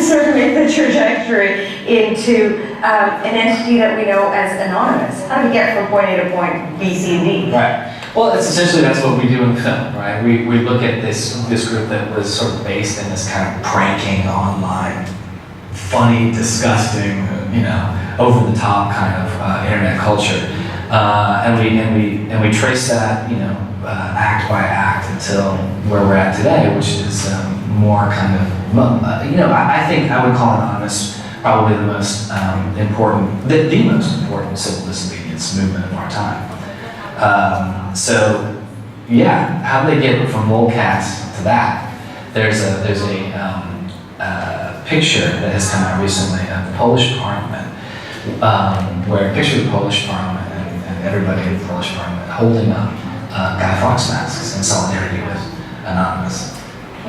[SPEAKER 6] sort of make the trajectory into an entity that we know as anonymous? How do we get from point A to point B, C, and D?
[SPEAKER 9] Right. Well, that's what we do in the film, right? We look at this group that was sort of based in this kind of pranking online, funny, disgusting, over the top kind of internet culture, and we trace that, act by act until where we're at today, which is more kind of, I think I would call Anonymous probably the most important, the most important civil disobedience movement of our time. How do they get from lolcats to that? There's a picture that has come out recently of the Polish Parliament, where a picture of the Polish Parliament and everybody in the Polish Parliament holding up Guy Fawkes masks in solidarity with Anonymous.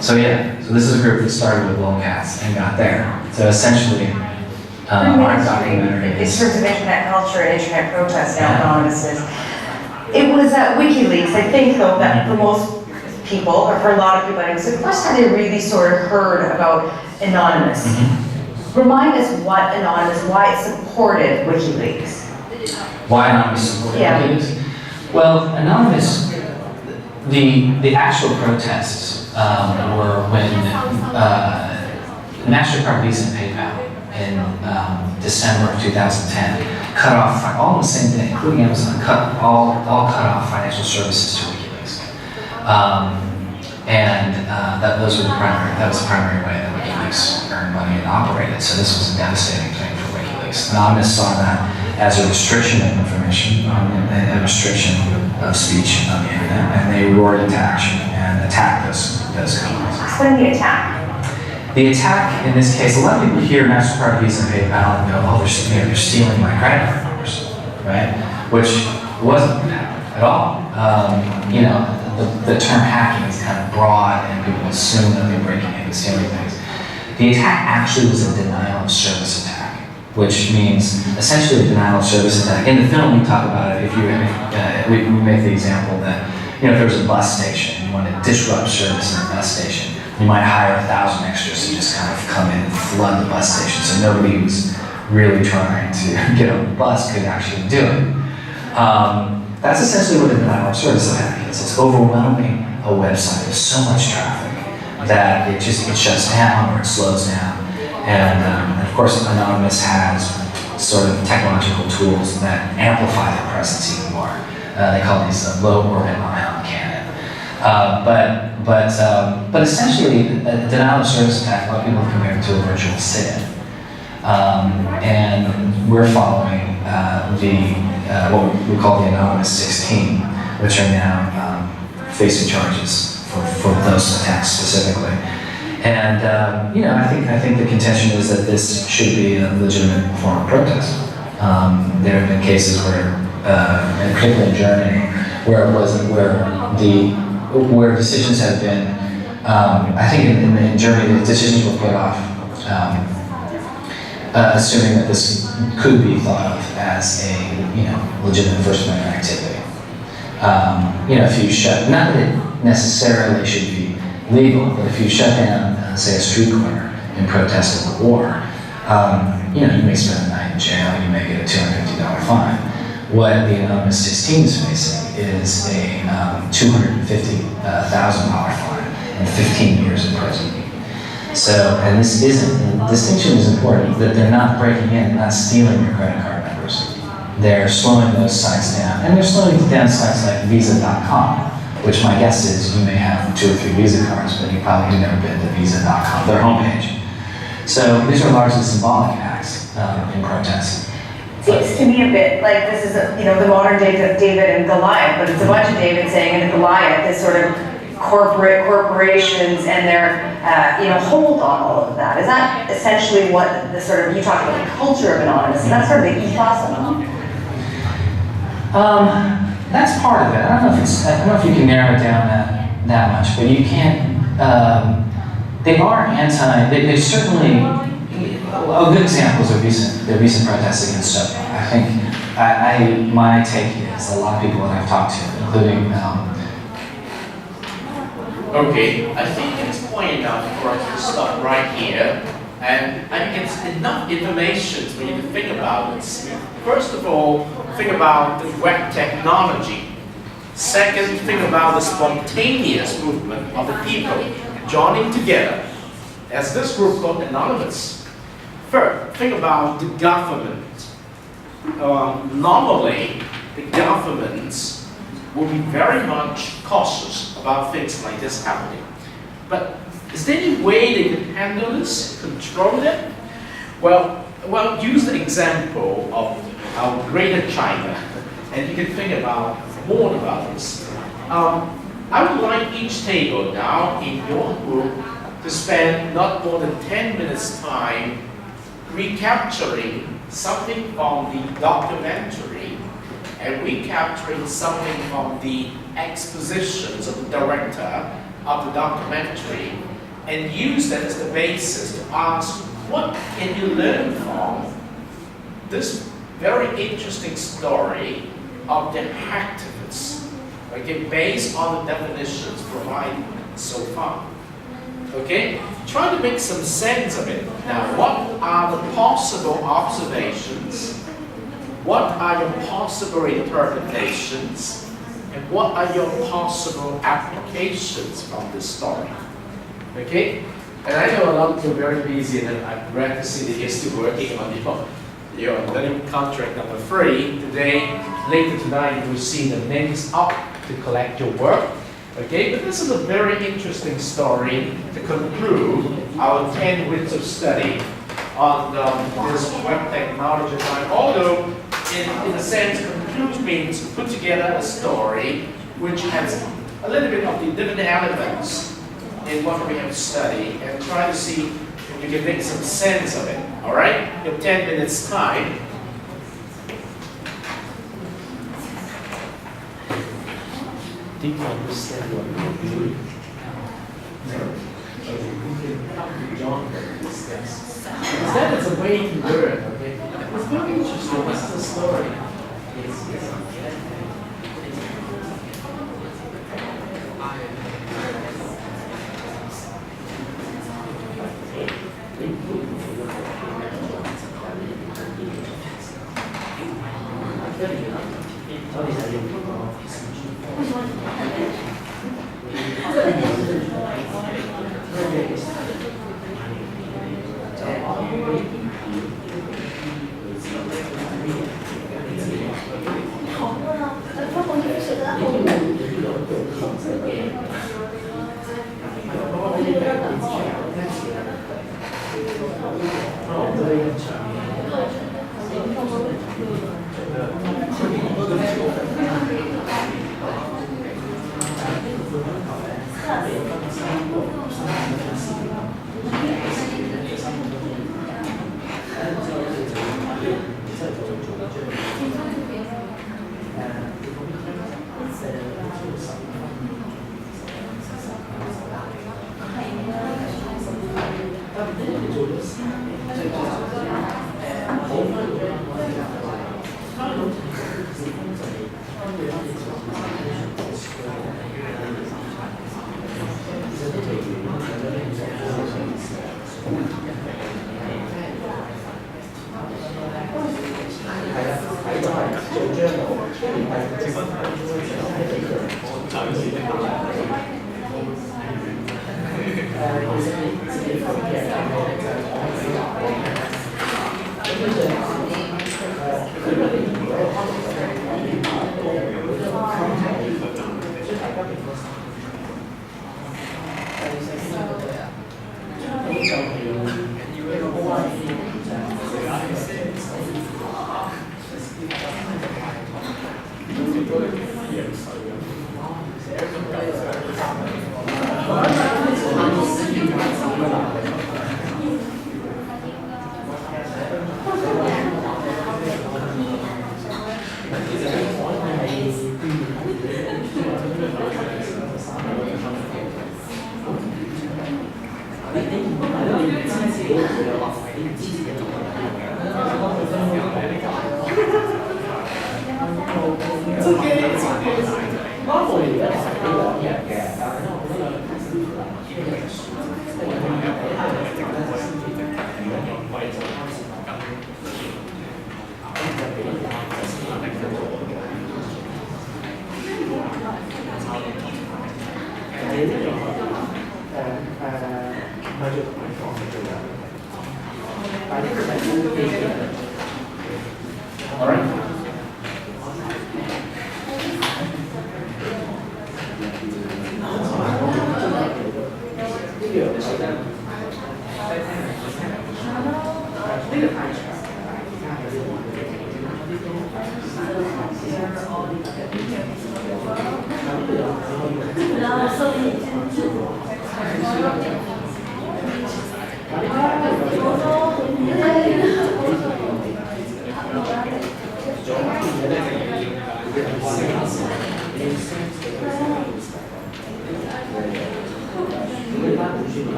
[SPEAKER 9] So this is a group that started with lolcats and got there. So essentially, our documentary
[SPEAKER 6] in terms of internet culture and internet protest now, Anonymous is. It was at WikiLeaks, I think, though, that for most people, or for a lot of people, it was the first time they really sort of heard about Anonymous. Mm-hmm. Remind us what Anonymous, why it supported WikiLeaks.
[SPEAKER 9] Why Anonymous supported WikiLeaks? Well, Anonymous, the actual protests were when MasterCard, Visa, and PayPal in December of 2010 cut off all the same thing, including Amazon, cut off financial services to WikiLeaks, that was the primary way that WikiLeaks earned money and operated. So this was a devastating thing for WikiLeaks. Anonymous saw that as a restriction of information, a restriction of speech on the internet, and they roared into action and attacked those companies.
[SPEAKER 6] Explain the attack.
[SPEAKER 9] The attack in this case, a lot of people hear MasterCard, Visa, and PayPal and go, oh, they're stealing my credit card numbers, right? Which wasn't at all. You know, the term hacking is kind of broad and people assume that they're breaking in and stealing things. The attack actually was a denial of service attack, which means essentially a denial of service attack. In the film, we talk about it. If you, we make the example that, you know, if there was a bus station, you want to disrupt service in the bus station, you might hire 1,000 extras to just kind of come in and flood the bus station, so nobody who's really trying to get on the bus could actually do it. That's essentially what a denial of service attack is. It's overwhelming a website with so much traffic that it shuts down or it slows down. And of course, Anonymous has sort of technological tools that amplify their presence even more. They call these low orbit ion cannon. But essentially, a denial of service attack, a lot of people have compared to a virtual sit-in. And we're following what we call the Anonymous 16, which are now facing charges for those attacks specifically. And you know, I think the contention is that this should be a legitimate form of protest. There have been cases where, and particularly in Germany, where decisions have been. I think in Germany, the decisions were put off, assuming that this could be thought of as a legitimate First Amendment activity. If you not that it necessarily should be legal, but if you shut down, say, a street corner in protest of the war, you may spend a night in jail, you may get a $250 fine. What the Anonymous 16 is facing is a $250,000 fine and 15 years in prison. So, and the distinction is important, that they're not breaking in, not stealing your credit card numbers. They're slowing those sites down. And they're slowing down sites like Visa.com, which my guess is you may have 2 or 3 Visa cards, but you probably have never been to Visa.com, their homepage. So these are largely symbolic acts in protest.
[SPEAKER 6] It seems to me a bit like this is, the modern day of David and Goliath, but it's a bunch of David saying and Goliath, this sort of corporations and their, hold on all of that. Is that essentially what the sort of, you talked about the culture of Anonymous, and that's sort of the ethos of them?
[SPEAKER 9] That's part of it. I don't know if you can narrow it down that much, but you can't, they are they certainly, a good example is the recent protests against SOPA. I think, my take is a lot of people that I've talked to, including
[SPEAKER 5] Okay, I think it's point enough for us to stop right here. And I think it's enough information for you to think about this. First of all, think about the web technology. Second, think about the spontaneous movement of the people joining together as this group called Anonymous. Third, think about the government. Normally, the governments will be very much cautious about things like this happening. But is there any way they can handle this, control it? Well, use the example of our greater China, and you can think about more about this. I would like each table now in your group to spend not more than 10 minutes time recapturing something from the documentary and recapturing something from the expositions of the director of the documentary, and use that as the basis to ask, what can you learn from this very interesting story of the hacktivists, okay, based on the definitions provided so far. Okay, try to make some sense of it. Now, what are the possible observations? What are your possible interpretations? And what are your possible applications from this story? Okay? And I know a lot of you are very busy, and I'm glad to see that you're still working on your learning contract number 3. Today, later tonight, you will see the names up to collect your work. Okay? But this is a very interesting story to conclude our 10 weeks of study on this web technology. Although in a sense, conclude means put together a story which has a little bit of the different elements in what we have studied and try to see if you can make some sense of it. All right? You have 10 minutes time.
[SPEAKER 12] Do you understand what you're doing? That is a way to learn, okay? It's very interesting. What's the story?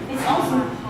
[SPEAKER 2] It's also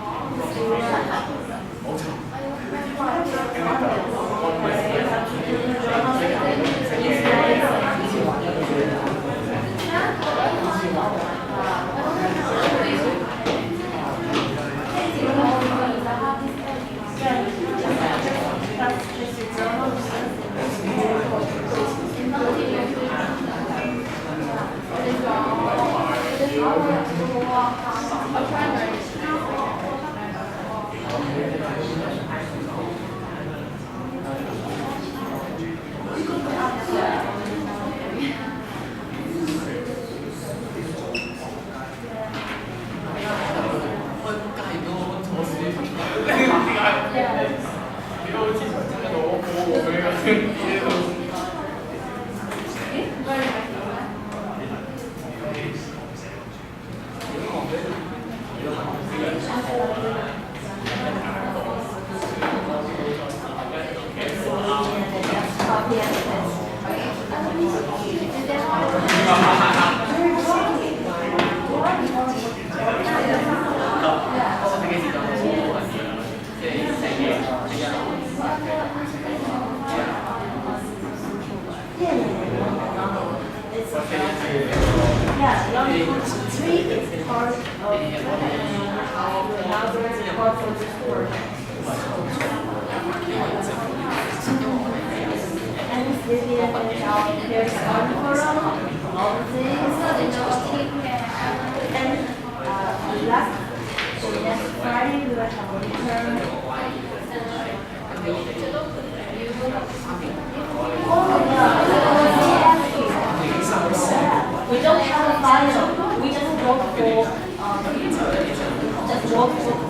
[SPEAKER 2] we don't have a final. We just work for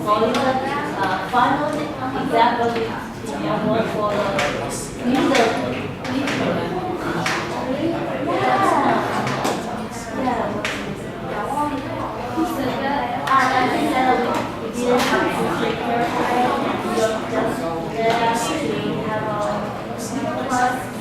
[SPEAKER 2] final example. We work for the I think that we didn't have to take care of it. We just have a class.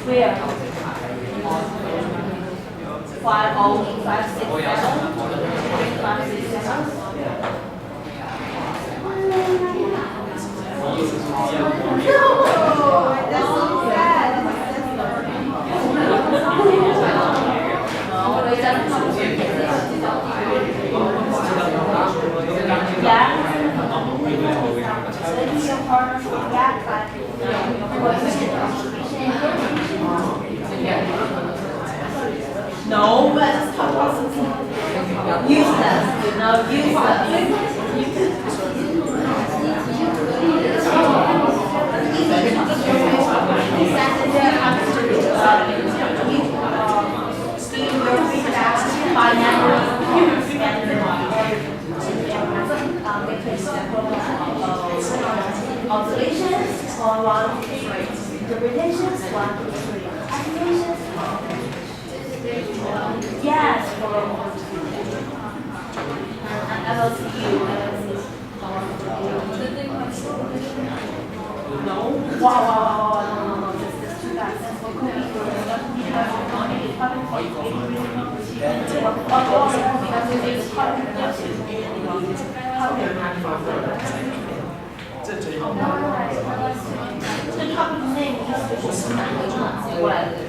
[SPEAKER 2] Where? 5, 5, 6, 7. 5, 6, 7. No, let's talk about something useless. No, observations, 1, 2, 3. Interpretations, 1, 2, 3. Activations, yes, I will see you. No? Wow, no, just too fast.
[SPEAKER 12] 最好的。
[SPEAKER 2] 这个 topic name 是过来的。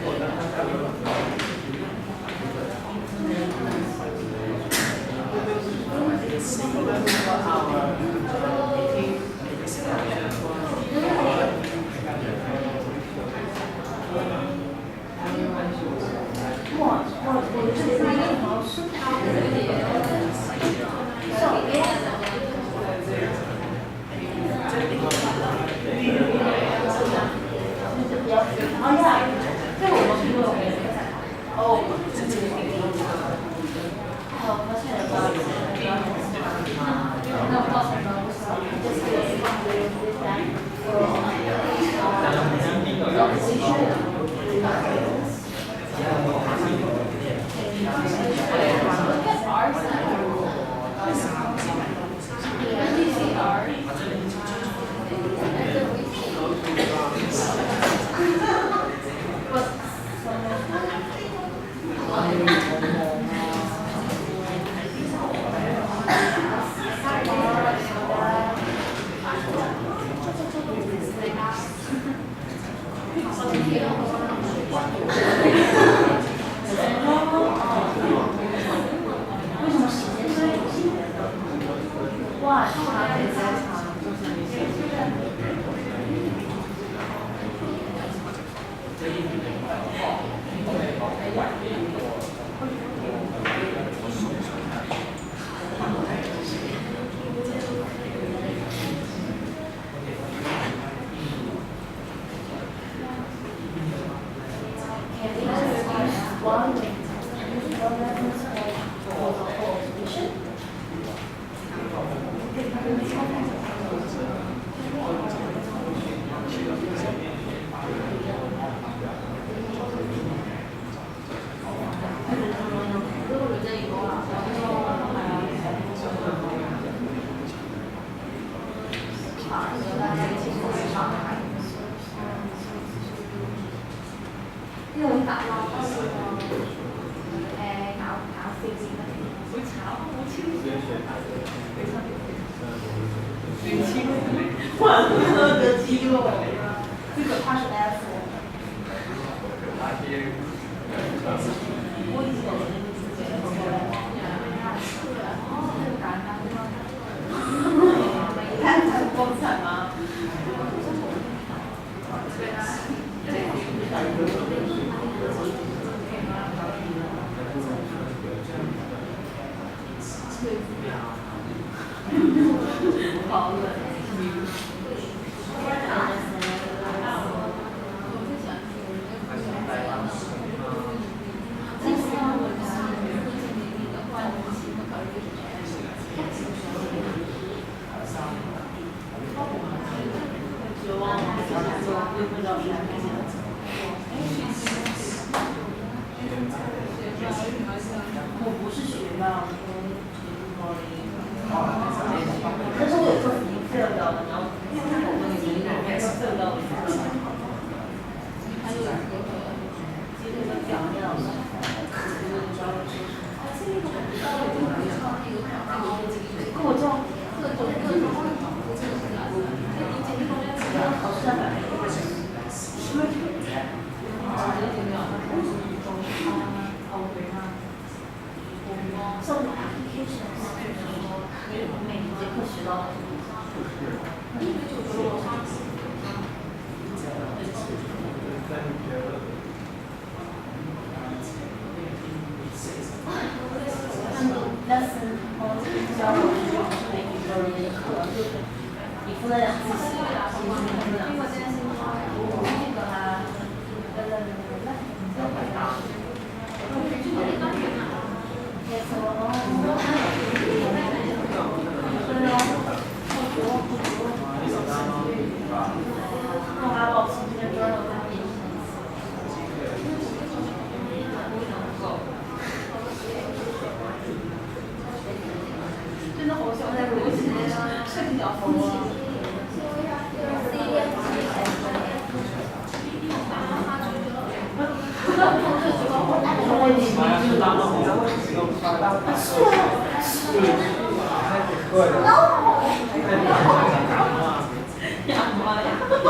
[SPEAKER 2] 我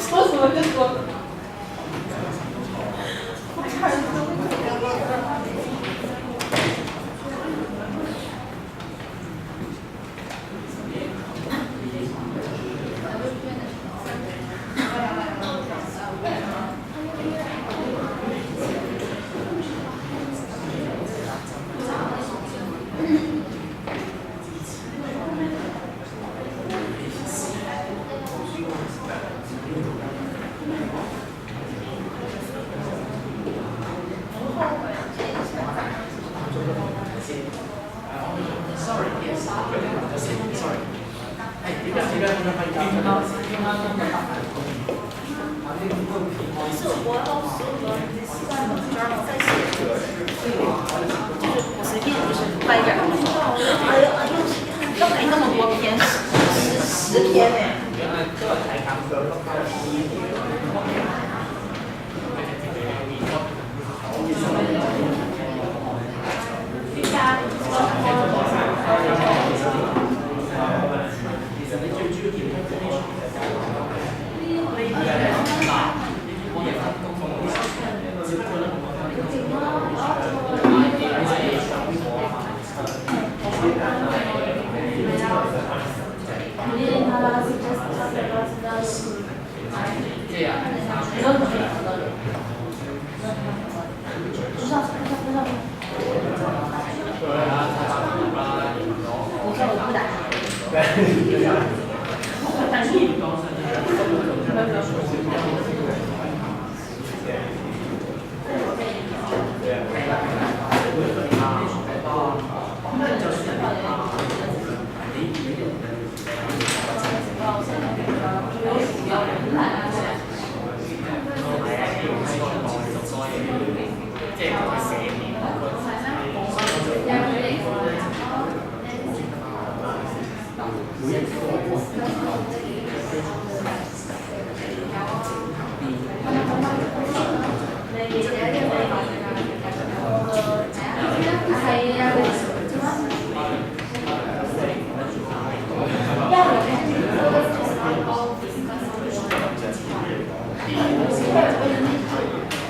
[SPEAKER 2] 说什么就说什么。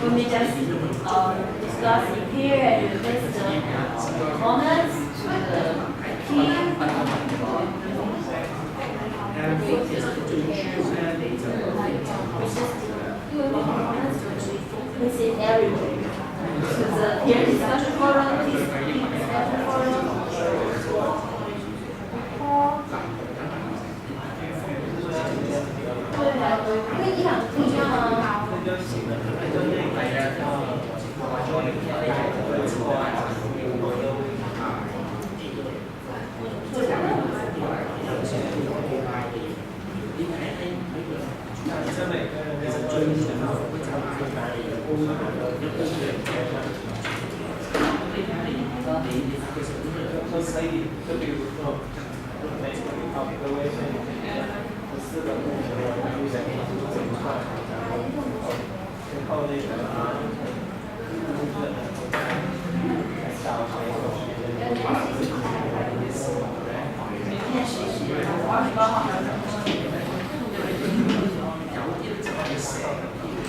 [SPEAKER 2] When we just discuss here and list the comments to the team. This is everywhere. To the peer discussion forum, team discussion forum. 对啊，跟你俩不一样啊。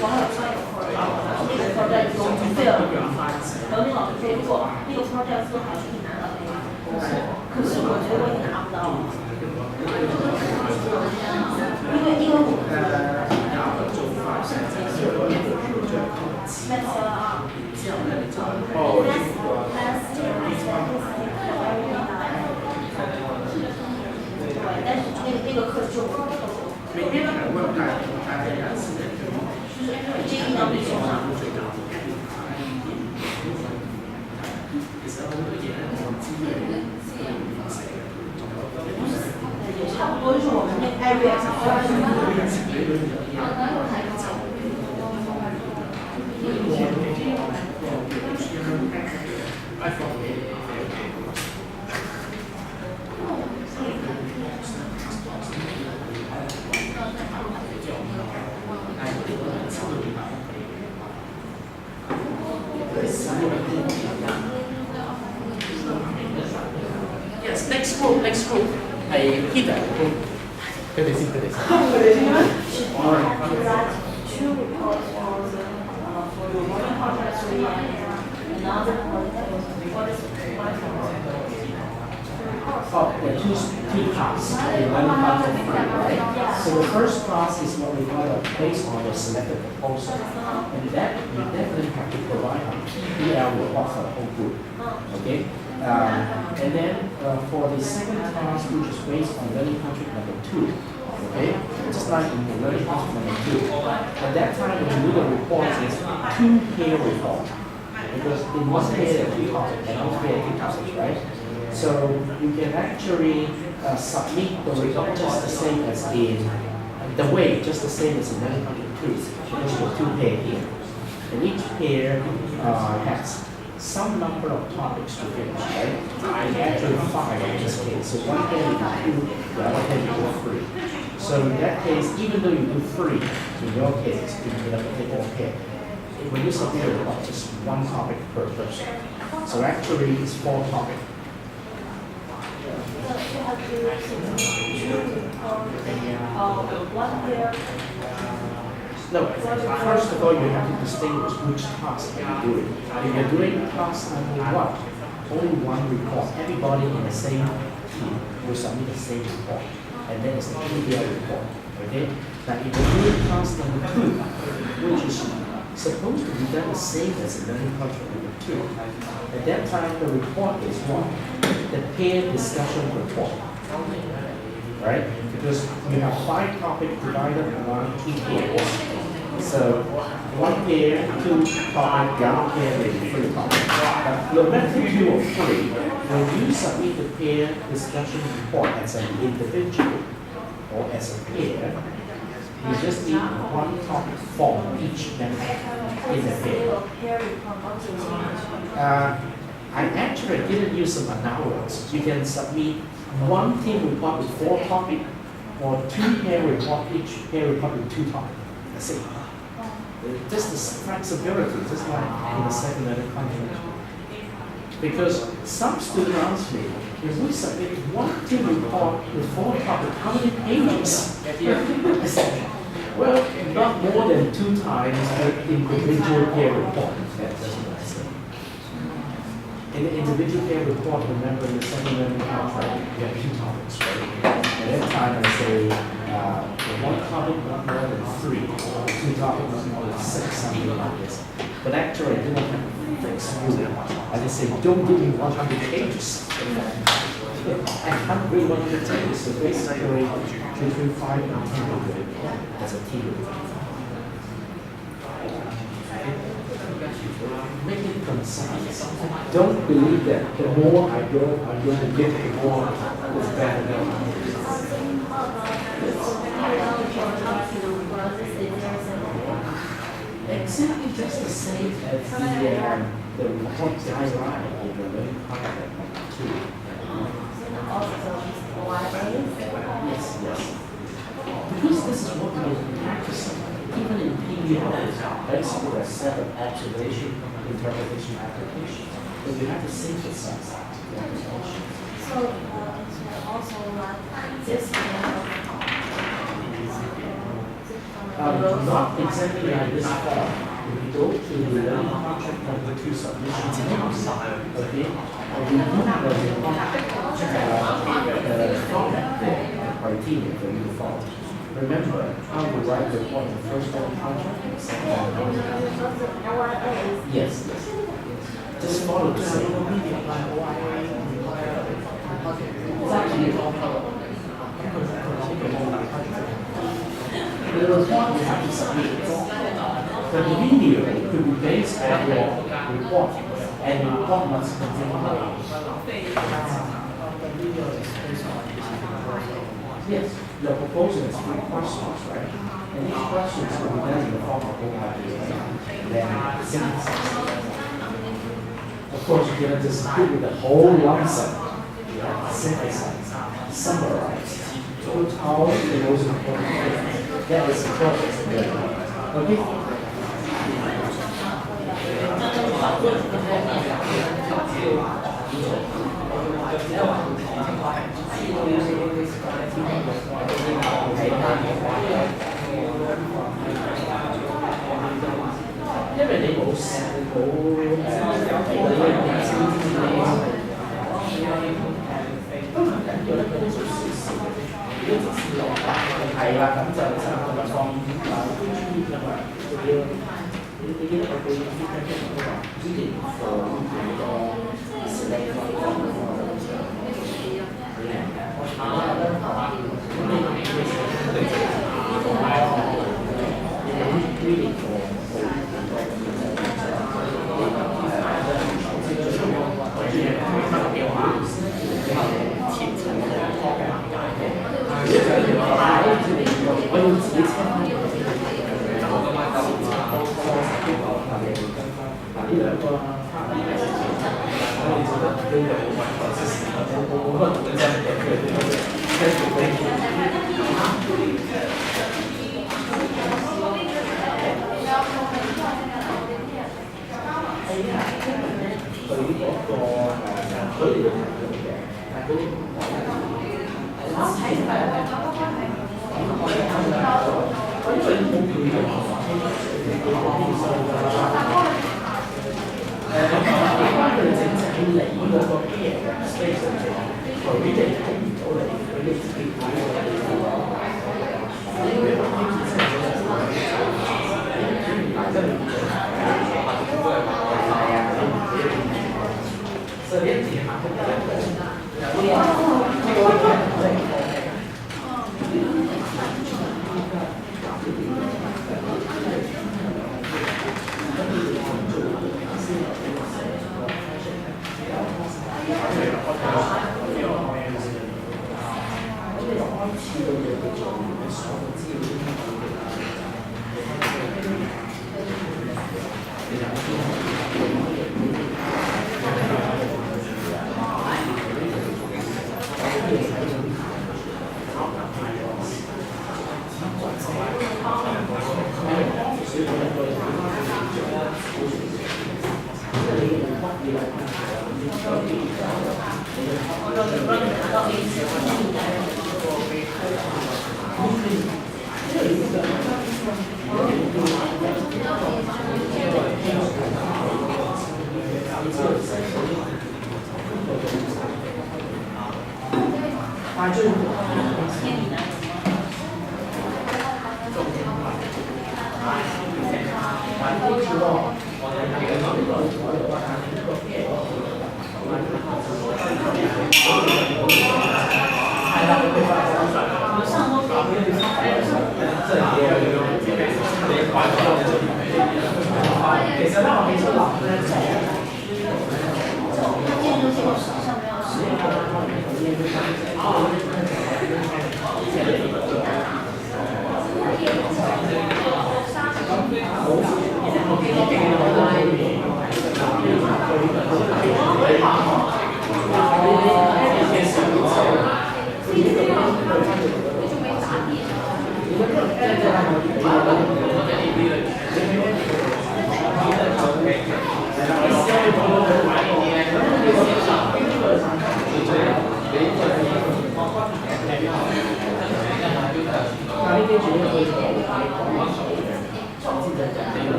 [SPEAKER 2] 我还有专业课，那个 project 做废了，然后那老师说如果那个 project 做好是挺难的，可是我觉得我也拿不到，因为我们但是那个课就每天都很问大家就是建议到必须上。也差不多就是我们那 area
[SPEAKER 12] Yes, next group 係 hidden group。Finish.
[SPEAKER 2] Should have to write 2 reports for the learning contract 3 and another for the
[SPEAKER 12] Oh, the two parts, the learning contract 3, right? So the first class is what we call based on the selected proposal. And that we definitely have to provide a PBL report for the whole group. Okay? And then for the second class, which is based on learning contract number 2, okay? Just like in the learning contract number 2. At that time, when you do the report, it's 2-pair report. Because in one pair there are 2 topics, and one pair 2 topics, right? So you can actually submit the report just the same as in the way, just the same as in learning contract 2, because you have 2 pair here. And each pair has some number of topics to finish, right? And actually 5 in this case. So one pair you do 2, the other pair you do 3. So in that case, even though you do 3, in your case, you can take all pair. When you submit a report, just 1 topic per person. So actually it's 4 topics. No, first of all, you have to distinguish which task you're doing. If you're doing task number 1, only 1 report. Everybody in the same team will submit the same report, and then it's a PBL report. Okay? Now, if you're doing task number 2, which is supposed to be done the same as the learning contract number 2, at that time the report is what? The peer discussion report. Right? Because you have 5 topics divided among 2 pairs. So 1 pair, 2 topics, the other pair may be 3 topics. But no matter 2 or 3, when you submit the peer discussion report as an individual or as a pair, you just need 1 topic for each member in the pair. I actually didn't use some allowance. You can submit 1 team report with 4 topics, or 2 pair report, each pair report with 2 topics. That's it. Just the flexibility, just like in the secondary contract. Because some students ask me, if we submit 1 team report with 4 topics, how many pages? I said, well, not more than 2 times the individual pair report. That's what I said. In the individual pair report, remember in the secondary contract, you have 2 topics, right? At that time, I say, 1 topic not more than 3, 2 topics not more than 6, something like this. But actually, I didn't have a fixed rule. I just say, don't give me 100 pages. I can't read 100 pages, so basically, between 5 and 10 will be as a team. Make it concise. Don't believe that the more I'm going to get, the more it's better. Exactly just the same as the report guideline in the learning contract number 2. Yes. Because this is what we're practicing. Even in PBL, basically there are 7 observation, interpretation, application. But you have to synthesize that.
[SPEAKER 2] So, also like this
[SPEAKER 12] not exactly like this form. If you go to the learning contract number 2 submission, okay, and you have the format there, the criteria for you to follow. Remember how to write the report in the first learning contract and the second learning contract? Yes. Just follow the same. It's actually the report you have to submit. The video could be based on your report, and the report must contain yes, the proposal is 3 questions, right? And each question is going to be done in the form of OID, then synthesize. Of course, you cannot just put with the whole lump sum. You have to synthesize, summarize, put all the most important things. That is the purpose of it. Okay? 係啦，咁就差唔多就創意咁啊，你記得我哋之前我用自己簽。呢兩個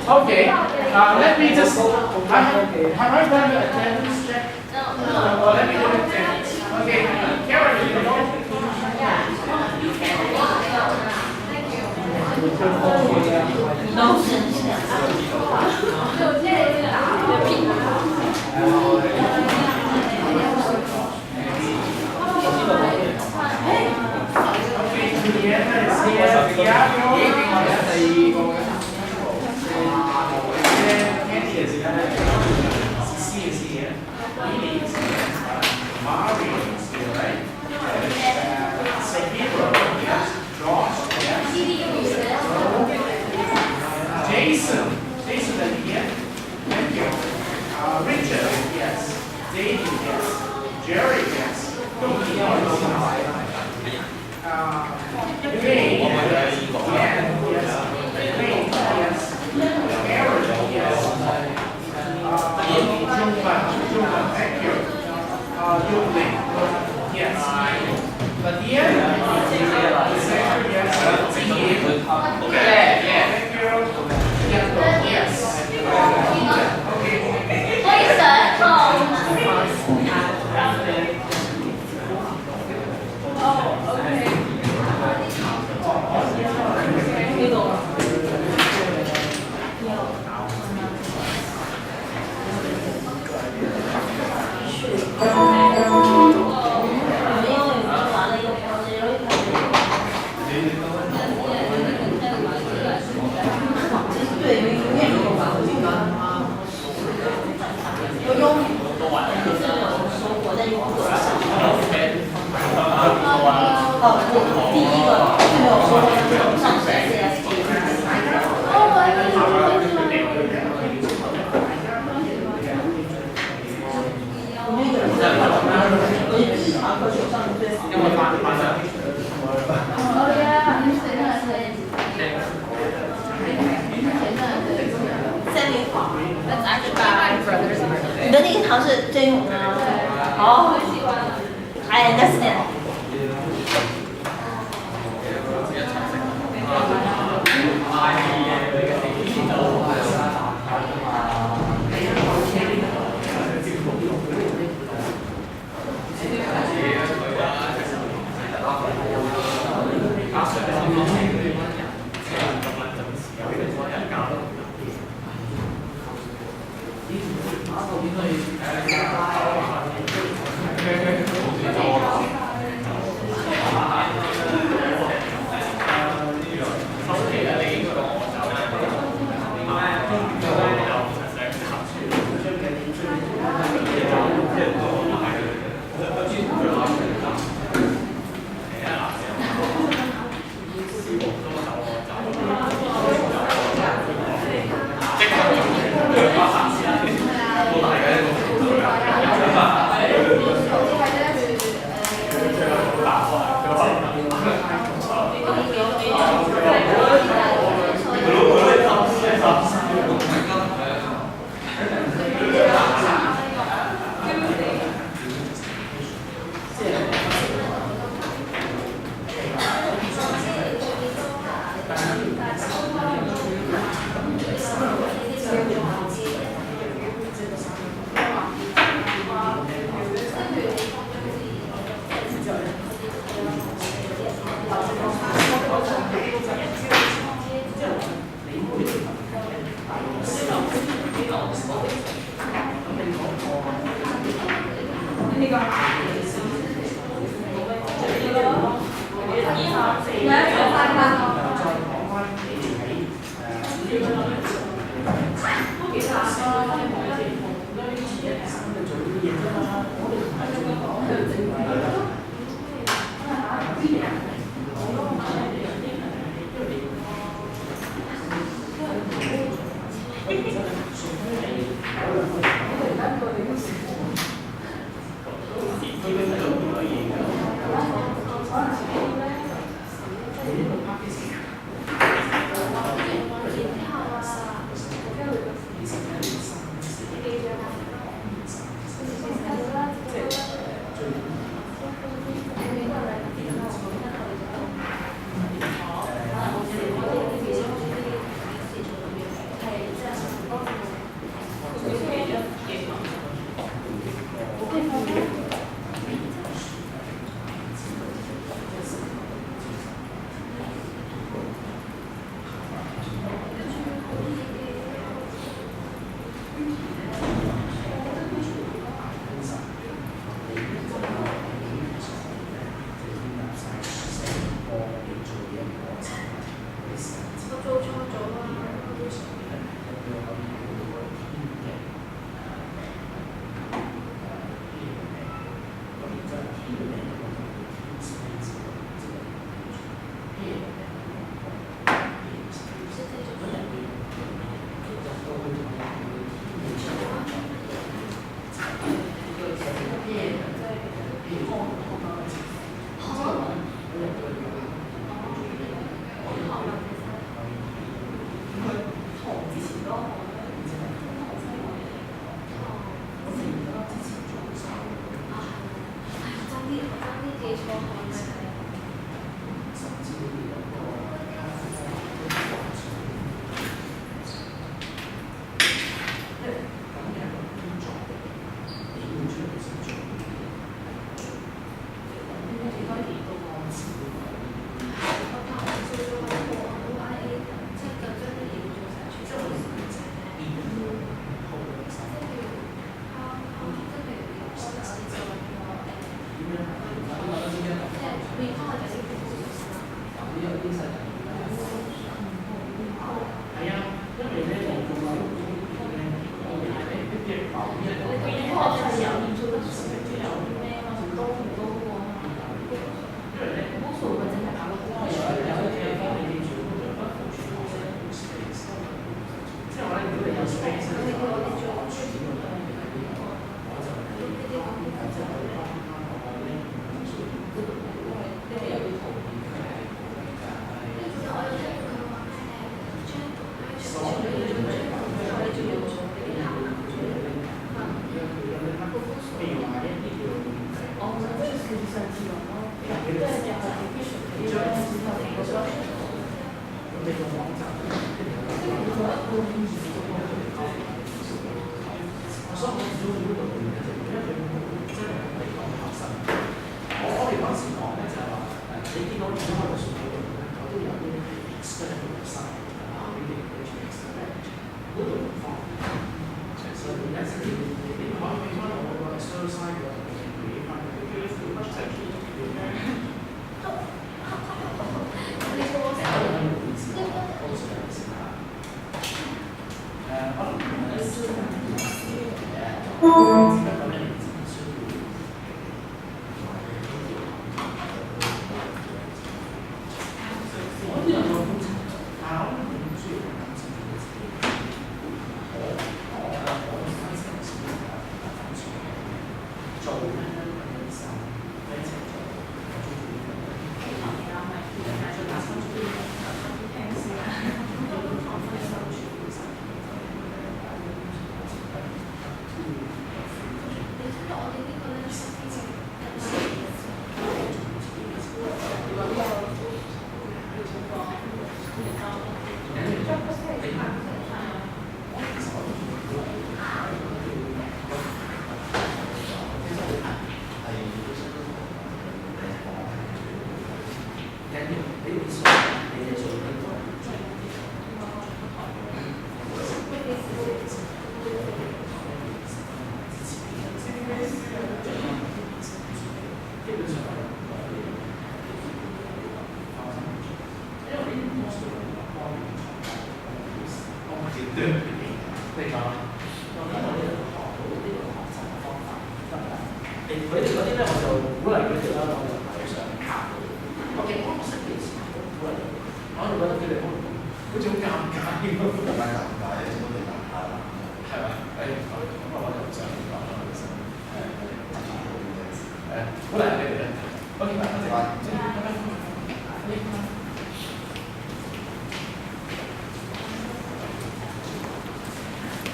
[SPEAKER 12] Okay, let me just, have I done the attendance check? No. Let me do the attendance. Okay, Karen, you know? CISG114.
[SPEAKER 5] Thank you. Yes. But here,第一个并没有说上学 CISG。That's actually my brother's birthday. 你的那个糖是真勇的。好。I understand.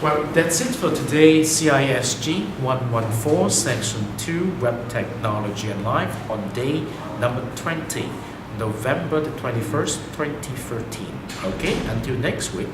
[SPEAKER 16] Well, that's it for today. CISG 114 Section 2 Web Technology and Life on day number 20, November the 21st, 2013. Okay, until next week.